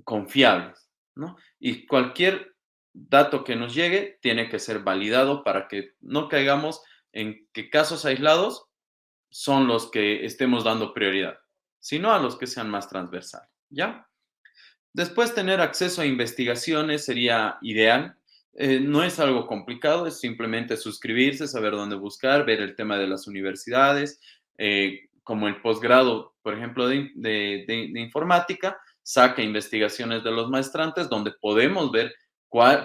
Speaker 2: confiables, ¿no? Y cualquier dato que nos llegue tiene que ser validado para que no caigamos en que casos aislados son los que estemos dando prioridad, sino a los que sean más transversales, ¿ya? Después, tener acceso a investigaciones sería ideal. No es algo complicado, es simplemente suscribirse, saber dónde buscar, ver el tema de las universidades, como el posgrado, por ejemplo, de informática, saca investigaciones de los maestrantes donde podemos ver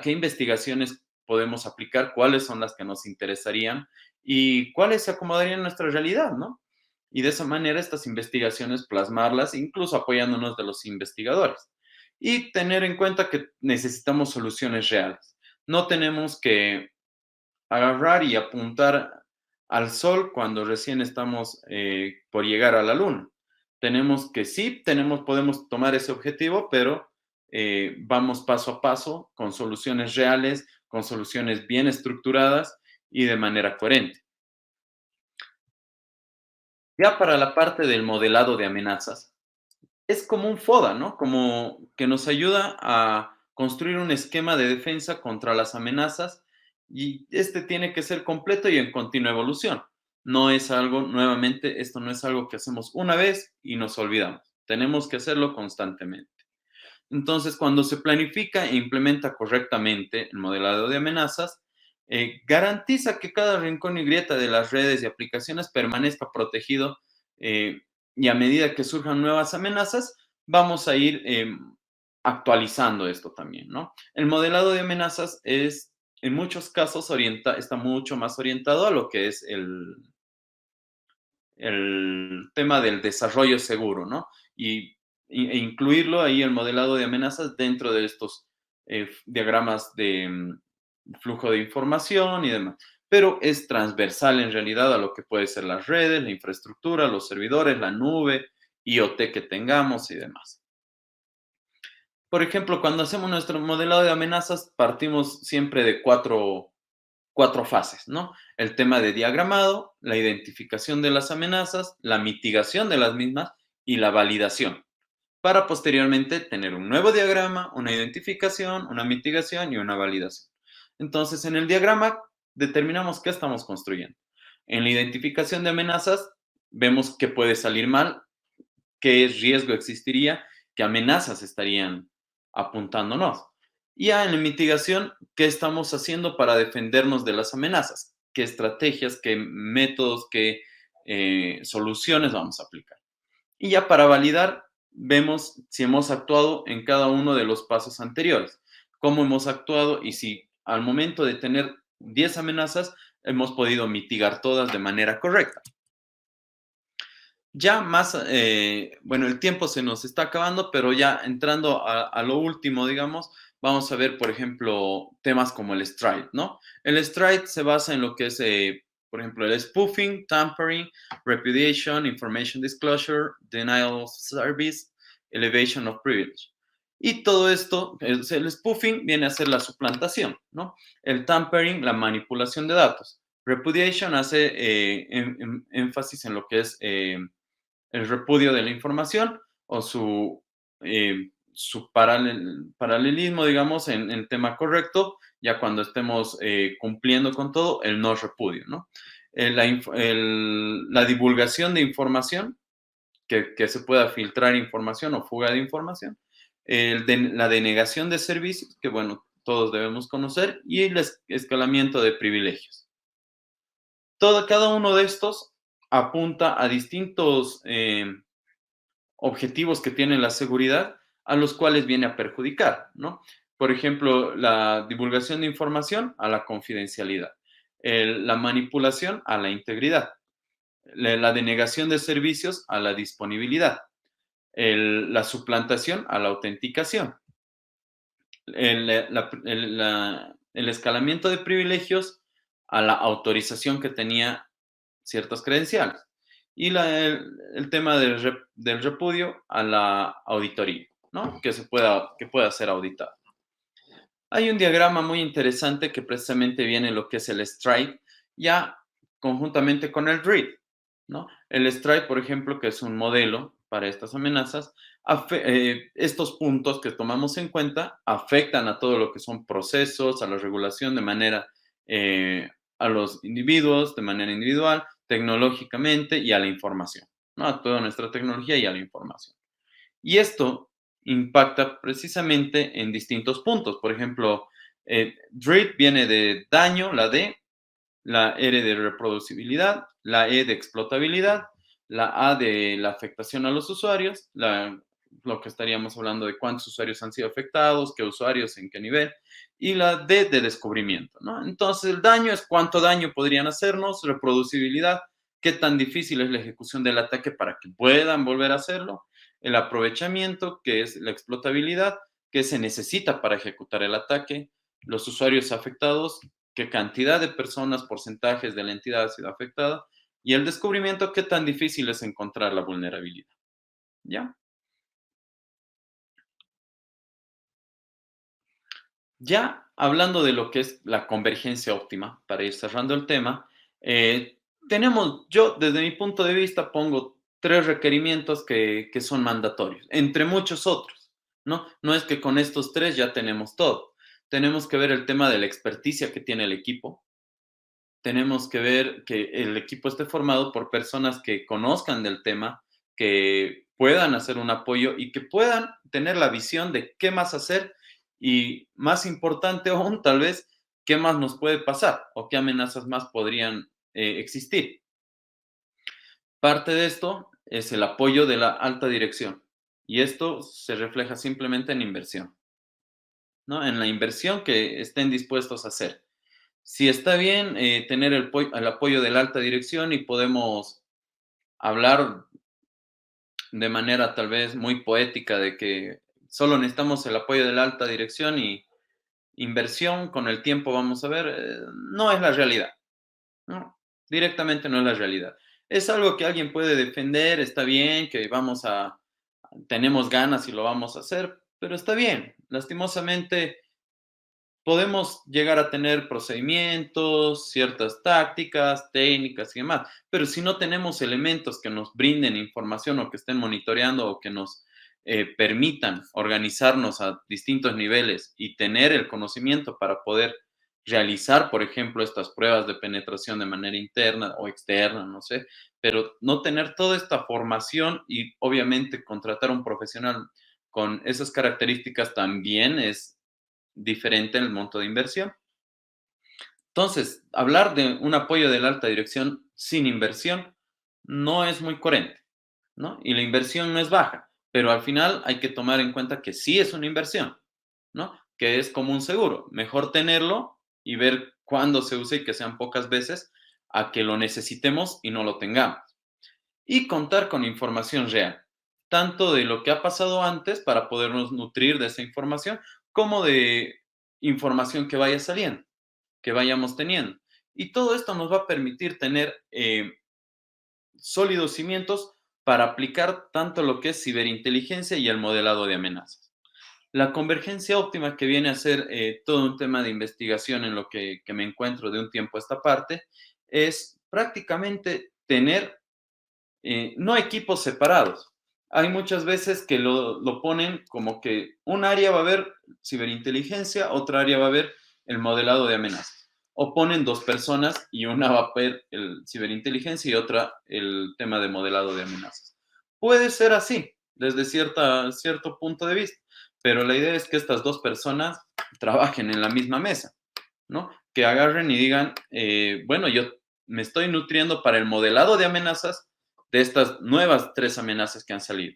Speaker 2: qué investigaciones podemos aplicar, cuáles son las que nos interesarían y cuáles se acomodarían a nuestra realidad, ¿no? Y de esa manera estas investigaciones plasmarlas, incluso apoyándonos de los investigadores. Y tener en cuenta que necesitamos soluciones reales. No tenemos que agarrar y apuntar al sol cuando recién estamos por llegar a la luna. Tenemos que sí, podemos tomar ese objetivo, pero vamos paso a paso con soluciones reales, con soluciones bien estructuradas y de manera coherente. Ya para la parte del modelado de amenazas, es como un FODA, ¿no? Como que nos ayuda a construir un esquema de defensa contra las amenazas y este tiene que ser completo y en continua evolución. No es algo, nuevamente, esto no es algo que hacemos una vez y nos olvidamos. Tenemos que hacerlo constantemente. Entonces, cuando se planifica e implementa correctamente el modelado de amenazas, garantiza que cada rincón y grieta de las redes y aplicaciones permanezca protegido y a medida que surjan nuevas amenazas, vamos a ir actualizando esto también, ¿no? El modelado de amenazas es, en muchos casos, está mucho más orientado a lo que es el tema del desarrollo seguro, ¿no? E incluirlo ahí, el modelado de amenazas, dentro de estos diagramas de flujo de información y demás. Pero es transversal en realidad a lo que puede ser las redes, la infraestructura, los servidores, la nube, IoT que tengamos y demás. Por ejemplo, cuando hacemos nuestro modelado de amenazas, partimos siempre de cuatro fases, ¿no? El tema de diagramado, la identificación de las amenazas, la mitigación de las mismas y la validación, para posteriormente tener un nuevo diagrama, una identificación, una mitigación y una validación. Entonces, en el diagrama determinamos qué estamos construyendo. En la identificación de amenazas, vemos qué puede salir mal, qué riesgo existiría, qué amenazas estarían apuntándonos. Y ya en la mitigación, ¿qué estamos haciendo para defendernos de las amenazas? ¿Qué estrategias, qué métodos, qué soluciones vamos a aplicar? Y ya para validar, vemos si hemos actuado en cada uno de los pasos anteriores, cómo hemos actuado y si al momento de tener 10 amenazas hemos podido mitigar todas de manera correcta. Ya más, bueno, el tiempo se nos está acabando, pero ya entrando a lo último, digamos, vamos a ver, por ejemplo, temas como el STRIDE, ¿no? El STRIDE se basa en lo que es, por ejemplo, el spoofing, tampering, repudiation, information disclosure, denial of service, elevation of privilege. Y todo esto, el spoofing viene a ser la suplantación, ¿no? El tampering, la manipulación de datos. Repudiation hace énfasis en lo que es el repudio de la información o su paralelismo, digamos, en el tema correcto, ya cuando estemos cumpliendo con todo, el no repudio, ¿no? La divulgación de información, que se pueda filtrar información o fuga de información, la denegación de servicios, que bueno, todos debemos conocer, y el escalamiento de privilegios. Cada uno de estos apunta a distintos objetivos que tiene la seguridad a los cuales viene a perjudicar, ¿no? Por ejemplo, la divulgación de información a la confidencialidad, la manipulación a la integridad, la denegación de servicios a la disponibilidad, la suplantación a la autenticación, el escalamiento de privilegios a la autorización que tenía ciertas credenciales y el tema del repudio a la auditoría, ¿no? Que pueda ser auditado. Hay un diagrama muy interesante que precisamente viene lo que es el STRIDE, ya conjuntamente con el READ, ¿no? El STRIDE, por ejemplo, que es un modelo para estas amenazas, estos puntos que tomamos en cuenta afectan a todo lo que son procesos, a la regulación de manera, a los individuos de manera individual, tecnológicamente y a la información, ¿no? A toda nuestra tecnología y a la información. Y esto impacta precisamente en distintos puntos. Por ejemplo, DREAD viene de daño, la D, la R de reproducibilidad, la E de explotabilidad, la A de la afectación a los usuarios, lo que estaríamos hablando de cuántos usuarios han sido afectados, qué usuarios, en qué nivel, y la D de descubrimiento, ¿no? Entonces, el daño es cuánto daño podrían hacernos, reproducibilidad, qué tan difícil es la ejecución del ataque para que puedan volver a hacerlo, el aprovechamiento, que es la explotabilidad, que se necesita para ejecutar el ataque, los usuarios afectados, qué cantidad de personas, porcentajes de la entidad ha sido afectada, y el descubrimiento, qué tan difícil es encontrar la vulnerabilidad. ¿Ya? Ya hablando de lo que es la convergencia óptima, para ir cerrando el tema, yo desde mi punto de vista pongo tres requerimientos que son mandatorios, entre muchos otros, ¿no? No es que con estos tres ya tenemos todo. Tenemos que ver el tema de la experticia que tiene el equipo. Tenemos que ver que el equipo esté formado por personas que conozcan del tema, que puedan hacer un apoyo y que puedan tener la visión de qué más hacer y, más importante aún, tal vez, qué más nos puede pasar o qué amenazas más podrían existir. Parte de esto es el apoyo de la alta dirección y esto se refleja simplemente en inversión, ¿no? En la inversión que estén dispuestos a hacer. Si está bien tener el apoyo de la alta dirección y podemos hablar de manera tal vez muy poética de que solo necesitamos el apoyo de la alta dirección y inversión con el tiempo vamos a ver, no es la realidad, ¿no? Directamente no es la realidad. Es algo que alguien puede defender, está bien, que tenemos ganas y lo vamos a hacer, pero está bien. Lastimosamente, podemos llegar a tener procedimientos, ciertas tácticas, técnicas y demás, pero si no tenemos elementos que nos brinden información o que estén monitoreando o que nos permitan organizarnos a distintos niveles y tener el conocimiento para poder realizar, por ejemplo, estas pruebas de penetración de manera interna o externa, no sé, pero no tener toda esta formación y obviamente contratar a un profesional con esas características también es diferente en el monto de inversión. Entonces, hablar de un apoyo de la alta dirección sin inversión no es muy coherente, ¿no? Y la inversión no es baja, pero al final hay que tomar en cuenta que sí es una inversión, ¿no? Que es como un seguro. Mejor tenerlo y ver cuándo se usa y que sean pocas veces a que lo necesitemos y no lo tengamos. Y contar con información real, tanto de lo que ha pasado antes para podernos nutrir de esa información, como de información que vaya saliendo, que vayamos teniendo. Y todo esto nos va a permitir tener sólidos cimientos para aplicar tanto lo que es ciberinteligencia y el modelado de amenazas. La convergencia óptima, que viene a ser todo un tema de investigación en lo que me encuentro de un tiempo a esta parte, es prácticamente tener no equipos separados. Hay muchas veces que lo ponen como que un área va a ver ciberinteligencia, otra área va a ver el modelado de amenazas. O ponen dos personas y una va a ver el ciberinteligencia y otra el tema de modelado de amenazas. Puede ser así, desde cierto punto de vista, pero la idea es que estas dos personas trabajen en la misma mesa, ¿no? Que agarren y digan, bueno, yo me estoy nutriendo para el modelado de amenazas de estas nuevas tres amenazas que han salido.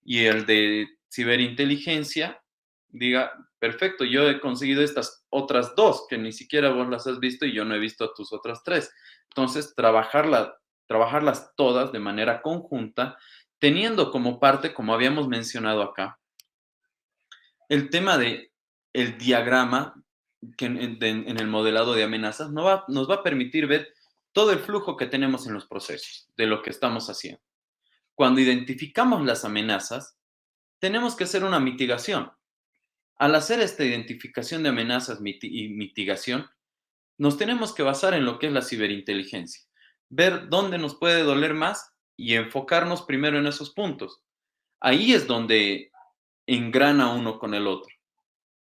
Speaker 2: y el de ciberinteligencia diga, perfecto, yo he conseguido estas otras dos que ni siquiera vos las has visto y yo no he visto tus otras tres. Entonces, trabajarlas todas de manera conjunta, teniendo como parte, como habíamos mencionado acá, el tema de el diagrama que en el modelado de amenazas nos va a permitir ver todo el flujo que tenemos en los procesos de lo que estamos haciendo. Cuando identificamos las amenazas, tenemos que hacer una mitigación. Al hacer esta identificación de amenazas y mitigación, nos tenemos que basar en lo que es la ciberinteligencia, ver dónde nos puede doler más y enfocarnos primero en esos puntos. Ahí es donde engrana uno con el otro,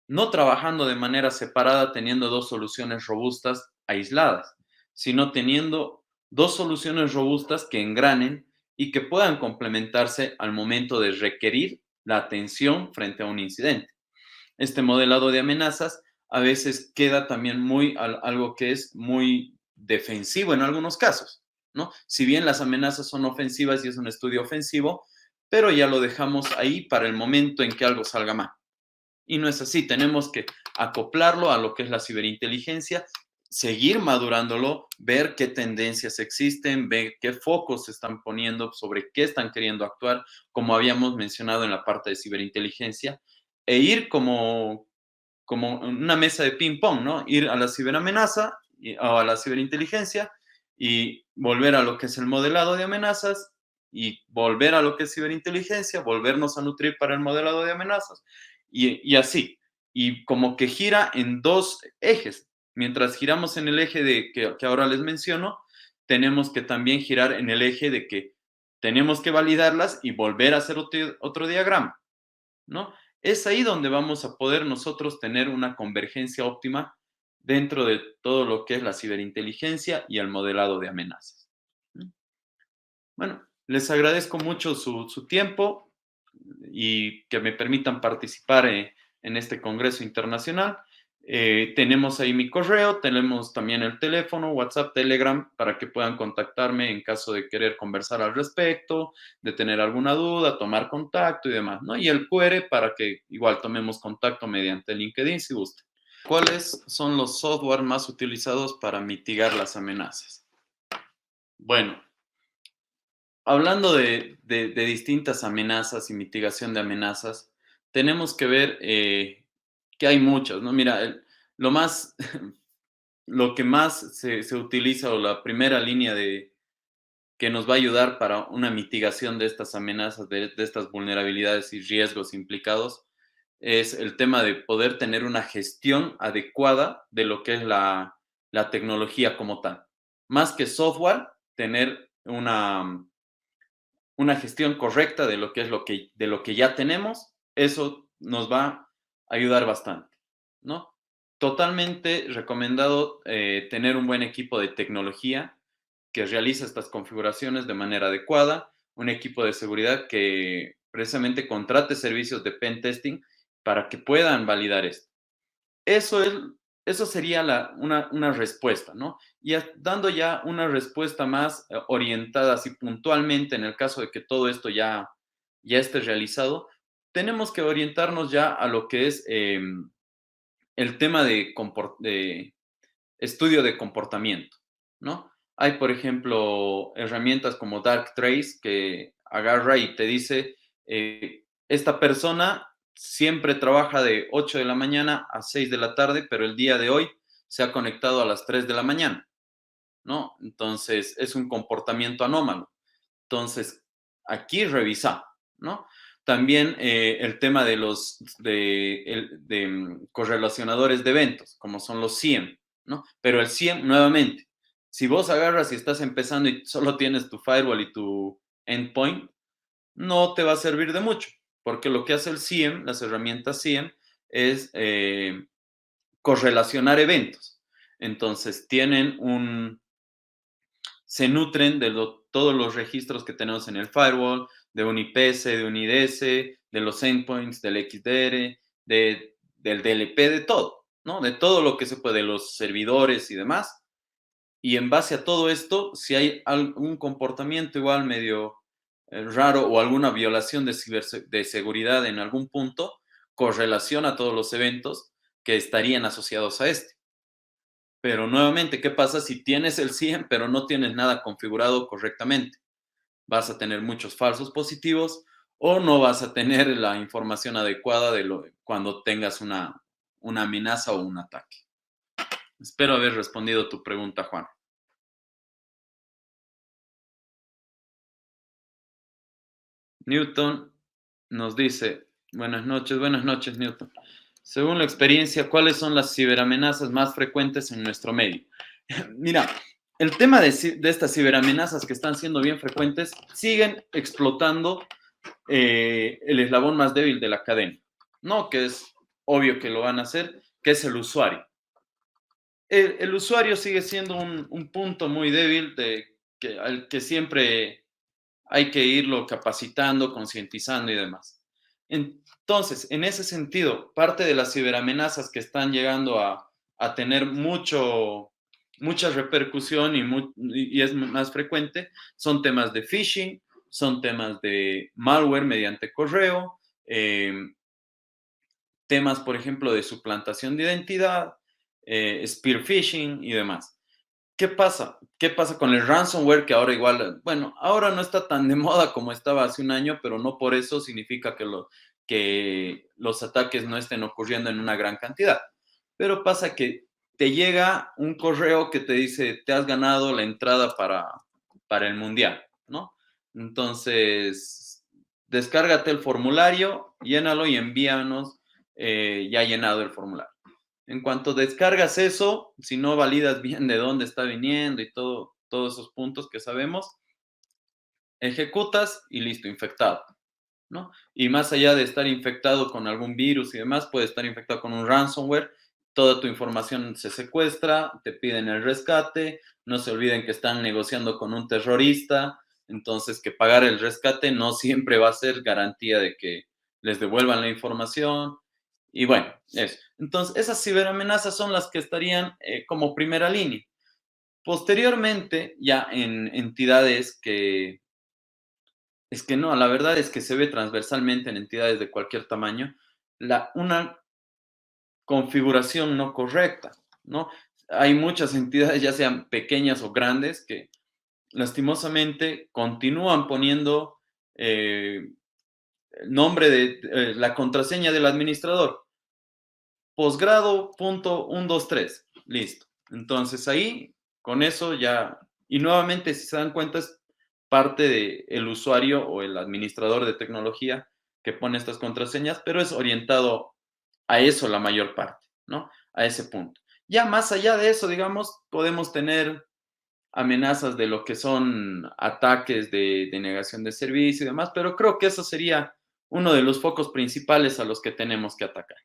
Speaker 2: no trabajando de manera separada teniendo dos soluciones robustas aisladas, sino teniendo dos soluciones robustas que engranen y que puedan complementarse al momento de requerir la atención frente a un incidente. Este modelado de amenazas a veces queda también algo que es muy defensivo en algunos casos, ¿no? Si bien las amenazas son ofensivas y es un estudio ofensivo, pero ya lo dejamos ahí para el momento en que algo salga mal. Y no es así, tenemos que acoplarlo a lo que es la ciberinteligencia, seguir madurándolo, ver qué tendencias existen, ver qué focos se están poniendo, sobre qué están queriendo actuar, como habíamos mencionado en la parte de ciberinteligencia, e ir como una mesa de ping pong, ¿no? Ir a la ciberamenaza o a la ciberinteligencia y volver a lo que es el modelado de amenazas y volver a lo que es ciberinteligencia, volvernos a nutrir para el modelado de amenazas y así. Y como que gira en dos ejes. Mientras giramos en el eje que ahora les menciono, tenemos que también girar en el eje de que tenemos que validarlas y volver a hacer otro diagrama, ¿no? Es ahí donde vamos a poder nosotros tener una convergencia óptima dentro de todo lo que es la ciberinteligencia y el modelado de amenazas. Bueno, les agradezco mucho su tiempo y que me permitan participar en este Congreso Internacional. Tenemos ahí mi correo, tenemos también el teléfono, WhatsApp, Telegram, para que puedan contactarme en caso de querer conversar al respecto, de tener alguna duda, tomar contacto y demás, ¿no? Y el QR para que igual tomemos contacto mediante LinkedIn si gusta. ¿Cuáles son los software más utilizados para mitigar las amenazas? Bueno, hablando de distintas amenazas y mitigación de amenazas, tenemos que ver que hay muchas, ¿no? Mira, lo que más se utiliza o la primera línea que nos va a ayudar para una mitigación de estas amenazas, de estas vulnerabilidades y riesgos implicados, es el tema de poder tener una gestión adecuada de lo que es la tecnología como tal. Más que software, tener una gestión correcta de lo que es de lo que ya tenemos, eso nos va a ayudar bastante, ¿no? Totalmente recomendado tener un buen equipo de tecnología que realiza estas configuraciones de manera adecuada, un equipo de seguridad que precisamente contrate servicios de pen testing para que puedan validar esto. Eso sería una respuesta, ¿no? Y dando ya una respuesta más orientada así puntualmente en el caso de que todo esto ya esté realizado, tenemos que orientarnos ya a lo que es el tema de estudio de comportamiento, ¿no? Hay, por ejemplo, herramientas como Darktrace que agarra y te dice, esta persona siempre trabaja de 8 de la mañana a 6 de la tarde, pero el día de hoy se ha conectado a las 3 de la mañana, ¿no? Entonces, es un comportamiento anómalo. Entonces, aquí revisa, ¿no? También el tema de correlacionadores de eventos, como son los SIEM, ¿no? Pero el SIEM, nuevamente, si vos agarras y estás empezando y solo tienes tu firewall y tu endpoint, no te va a servir de mucho, porque lo que hace el SIEM, las herramientas SIEM, es correlacionar eventos. Entonces, se nutren de todos los registros que tenemos en el firewall, de un IPS, de un IDS, de los endpoints, del XDR, del DLP, de todo, ¿no? De todo lo que se puede, de los servidores y demás. Y en base a todo esto, si hay algún comportamiento igual medio raro o alguna violación de seguridad en algún punto, correlaciona todos los eventos que estarían asociados a este. Pero nuevamente, ¿qué pasa si tienes el 100 pero no tienes nada configurado correctamente? Vas a tener muchos falsos positivos o no vas a tener la información adecuada cuando tengas una amenaza o un ataque. Espero haber respondido tu pregunta, Juan. Newton nos dice, buenas noches, Newton. Según la experiencia, ¿cuáles son las ciberamenazas más frecuentes en nuestro medio? Mira, el tema de estas ciberamenazas que están siendo bien frecuentes siguen explotando el eslabón más débil de la cadena, ¿no? Que es obvio que lo van a hacer, que es el usuario. El usuario sigue siendo un punto muy débil al que siempre hay que irlo capacitando, concientizando y demás. Entonces, en ese sentido, parte de las ciberamenazas que están llegando a tener mucha repercusión y es más frecuente son temas de phishing, son temas de malware mediante correo, temas, por ejemplo, de suplantación de identidad, spear phishing y demás. ¿Qué pasa? ¿Qué pasa con el ransomware? Que ahora igual, bueno, ahora no está tan de moda como estaba hace un año, pero no por eso significa que los ataques no estén ocurriendo en una gran cantidad. Pero pasa que te llega un correo que te dice, te has ganado la entrada para el mundial, ¿no? Entonces, descárgate el formulario, llénalo y envíanos ya llenado el formulario. En cuanto descargas eso, si no validas bien de dónde está viniendo y todos esos puntos que sabemos, ejecutas y listo, infectado, ¿no? Y más allá de estar infectado con algún virus y demás, puede estar infectado con un ransomware, toda tu información se secuestra, te piden el rescate, no se olviden que están negociando con un terrorista, entonces que pagar el rescate no siempre va a ser garantía de que les devuelvan la información. Y bueno, eso. Entonces, esas ciberamenazas son las que estarían como primera línea. Posteriormente, ya en entidades es que no, la verdad es que se ve transversalmente en entidades de cualquier tamaño, una configuración no correcta, ¿no? Hay muchas entidades, ya sean pequeñas o grandes, que lastimosamente continúan poniendo el nombre de la contraseña del administrador. Posgrado.123, listo. Entonces ahí, con eso ya, y nuevamente, si se dan cuenta, es parte del usuario o el administrador de tecnología que pone estas contraseñas, pero es orientado a eso la mayor parte, ¿no? A ese punto. Ya más allá de eso, digamos, podemos tener amenazas de lo que son ataques de negación de servicio y demás, pero creo que eso sería uno de los focos principales a los que tenemos que atacar.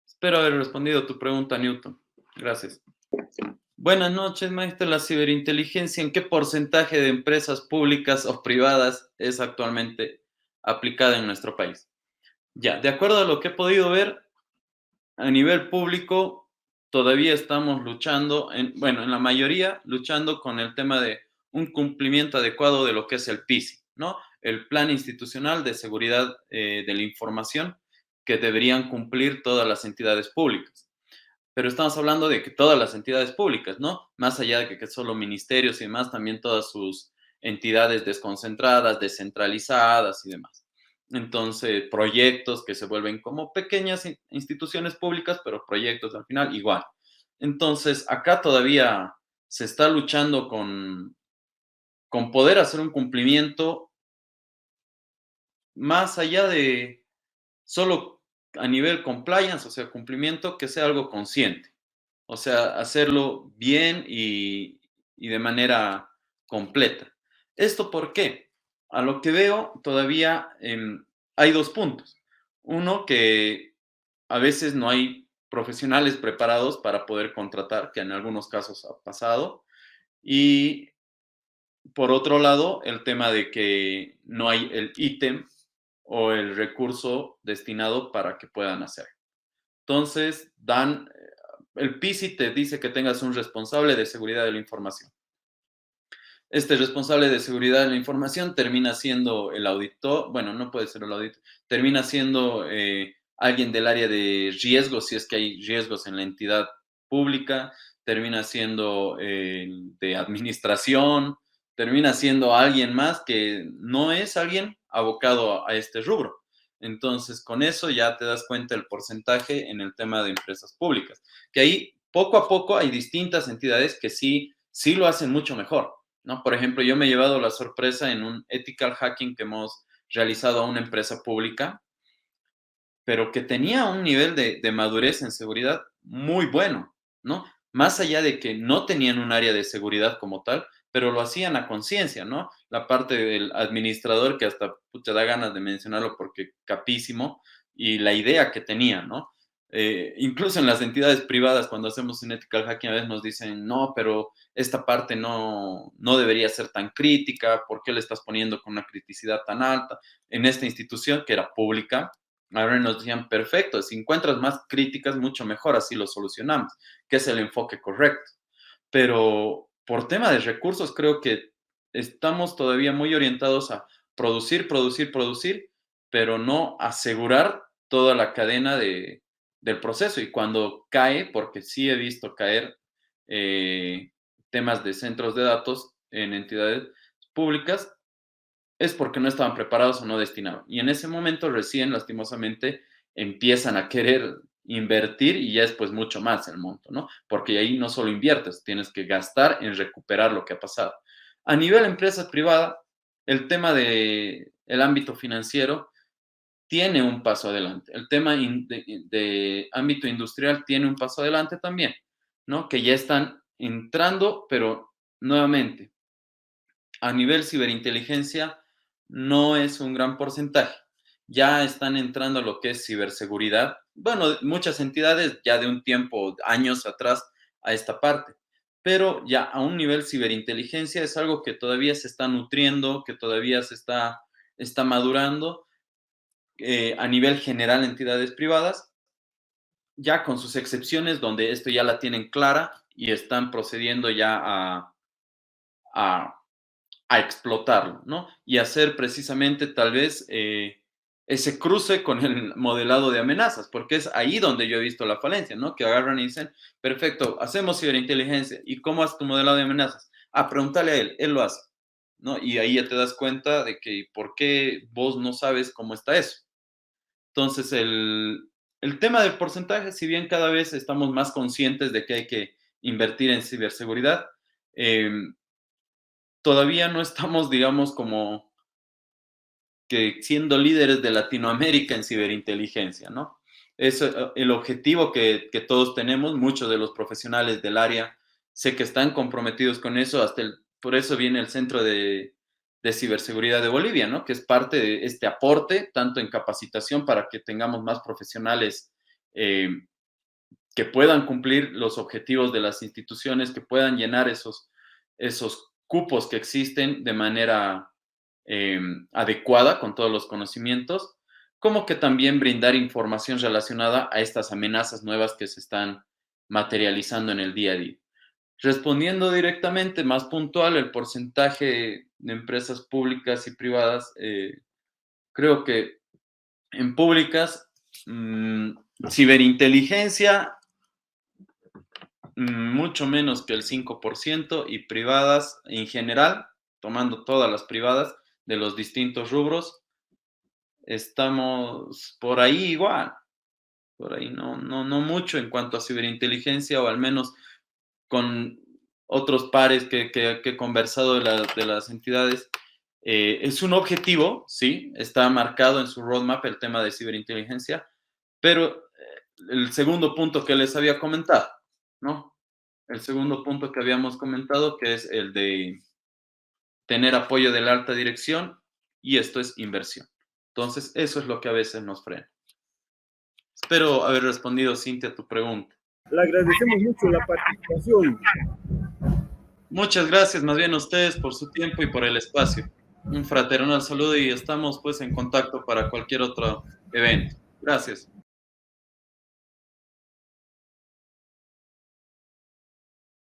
Speaker 2: Espero haber respondido a tu pregunta, Newton. Gracias. Buenas noches, maestro. La ciberinteligencia, ¿en qué porcentaje de empresas públicas o privadas es actualmente aplicada en nuestro país? Ya, de acuerdo a lo que he podido ver, a nivel público todavía estamos luchando, en la mayoría luchando con el tema de un cumplimiento adecuado de lo que es el PISI, ¿no? El Plan Institucional de Seguridad de la Información que deberían cumplir todas las entidades públicas. Pero estamos hablando de que todas las entidades públicas, ¿no? Más allá de que solo ministerios y demás, también todas sus entidades desconcentradas, descentralizadas y demás. Entonces, proyectos que se vuelven como pequeñas instituciones públicas, pero proyectos al final igual. Entonces, acá todavía se está luchando con poder hacer un cumplimiento más allá de solo a nivel compliance, o sea, cumplimiento, que sea algo consciente. O sea, hacerlo bien y de manera completa. ¿Esto por qué? A lo que veo, todavía hay dos puntos. Uno, que a veces no hay profesionales preparados para poder contratar, que en algunos casos ha pasado. Y por otro lado, el tema de que no hay el ítem o el recurso destinado para que puedan hacer. Entonces, el PISI te dice que tengas un responsable de seguridad de la información. este responsable de seguridad de la información termina siendo el auditor, bueno, no puede ser el auditor, termina siendo alguien del área de riesgos, si es que hay riesgos en la entidad pública, termina siendo de administración, termina siendo alguien más que no es alguien abocado a este rubro. Entonces, con eso ya te das cuenta el porcentaje en el tema de empresas públicas, que ahí poco a poco hay distintas entidades que sí lo hacen mucho mejor, ¿no? Por ejemplo, yo me he llevado la sorpresa en un ethical hacking que hemos realizado a una empresa pública, pero que tenía un nivel de madurez en seguridad muy bueno, ¿no? Más allá de que no tenían un área de seguridad como tal, pero lo hacían a conciencia, ¿no? La parte del administrador, que hasta te da ganas de mencionarlo porque capísimo, y la idea que tenía, ¿no? Incluso en las entidades privadas, cuando hacemos un ethical hacking, a veces nos dicen, no, pero esta parte no debería ser tan crítica, ¿por qué le estás poniendo con una criticidad tan alta? En esta institución, que era pública, ahora nos decían, perfecto, si encuentras más críticas, mucho mejor, así lo solucionamos, que es el enfoque correcto. Pero por tema de recursos, creo que estamos todavía muy orientados a producir, producir, producir, pero no asegurar toda la cadena del proceso. Y cuando cae, porque sí he visto caer temas de centros de datos en entidades públicas, es porque no estaban preparados o no destinaban. Y en ese momento recién, lastimosamente, empiezan a querer invertir y ya es pues mucho más el monto, ¿no? Porque ahí no solo inviertes, tienes que gastar en recuperar lo que ha pasado. A nivel empresa privada, el tema del ámbito financiero tiene un paso adelante. El tema de ámbito industrial tiene un paso adelante también, ¿no? Que ya están entrando, pero nuevamente, a nivel ciberinteligencia no es un gran porcentaje. Ya están entrando a lo que es ciberseguridad. Bueno, muchas entidades ya de un tiempo, años atrás, a esta parte. Pero ya a un nivel ciberinteligencia es algo que todavía se está nutriendo, que todavía se está madurando. A nivel general, entidades privadas, ya con sus excepciones, donde esto ya la tienen clara y están procediendo ya a explotarlo, ¿no? Y hacer precisamente tal vez ese cruce con el modelado de amenazas, porque es ahí donde yo he visto la falencia, ¿no? Que agarran y dicen, perfecto, hacemos ciberinteligencia, ¿y cómo haces tu modelado de amenazas? Ah, pregúntale a él lo hace, ¿no? Y ahí ya te das cuenta de que por qué vos no sabes cómo está eso. Entonces, el tema del porcentaje, si bien cada vez estamos más conscientes de que hay que invertir en ciberseguridad, todavía no estamos, digamos, como que siendo líderes de Latinoamérica en ciberinteligencia, ¿no? Es el objetivo que todos tenemos, muchos de los profesionales del área sé que están comprometidos con eso, por eso viene el Centro de Ciberseguridad de Bolivia, ¿no? Que es parte de este aporte, tanto en capacitación para que tengamos más profesionales que puedan cumplir los objetivos de las instituciones, que puedan llenar esos cupos que existen de manera adecuada con todos los conocimientos, como que también brindar información relacionada a estas amenazas nuevas que se están materializando en el día a día. Respondiendo directamente, más puntual, el porcentaje de empresas públicas y privadas, creo que en públicas, ciberinteligencia, mucho menos que el 5%, y privadas en general, tomando todas las privadas de los distintos rubros, estamos por ahí igual, por ahí no mucho en cuanto a ciberinteligencia, o al menos con otros pares que he conversado de las entidades. Es un objetivo, sí, está marcado en su roadmap el tema de ciberinteligencia, pero el segundo punto que les había comentado, ¿no? El segundo punto que habíamos comentado, que es el de tener apoyo de la alta dirección, y esto es inversión. Entonces, eso es lo que a veces nos frena. Espero haber respondido, Cintia, a tu pregunta.
Speaker 1: Le agradecemos mucho la participación.
Speaker 2: Muchas gracias, más bien a ustedes, por su tiempo y por el espacio. Un fraternal saludo y estamos pues en contacto para cualquier otro evento. Gracias.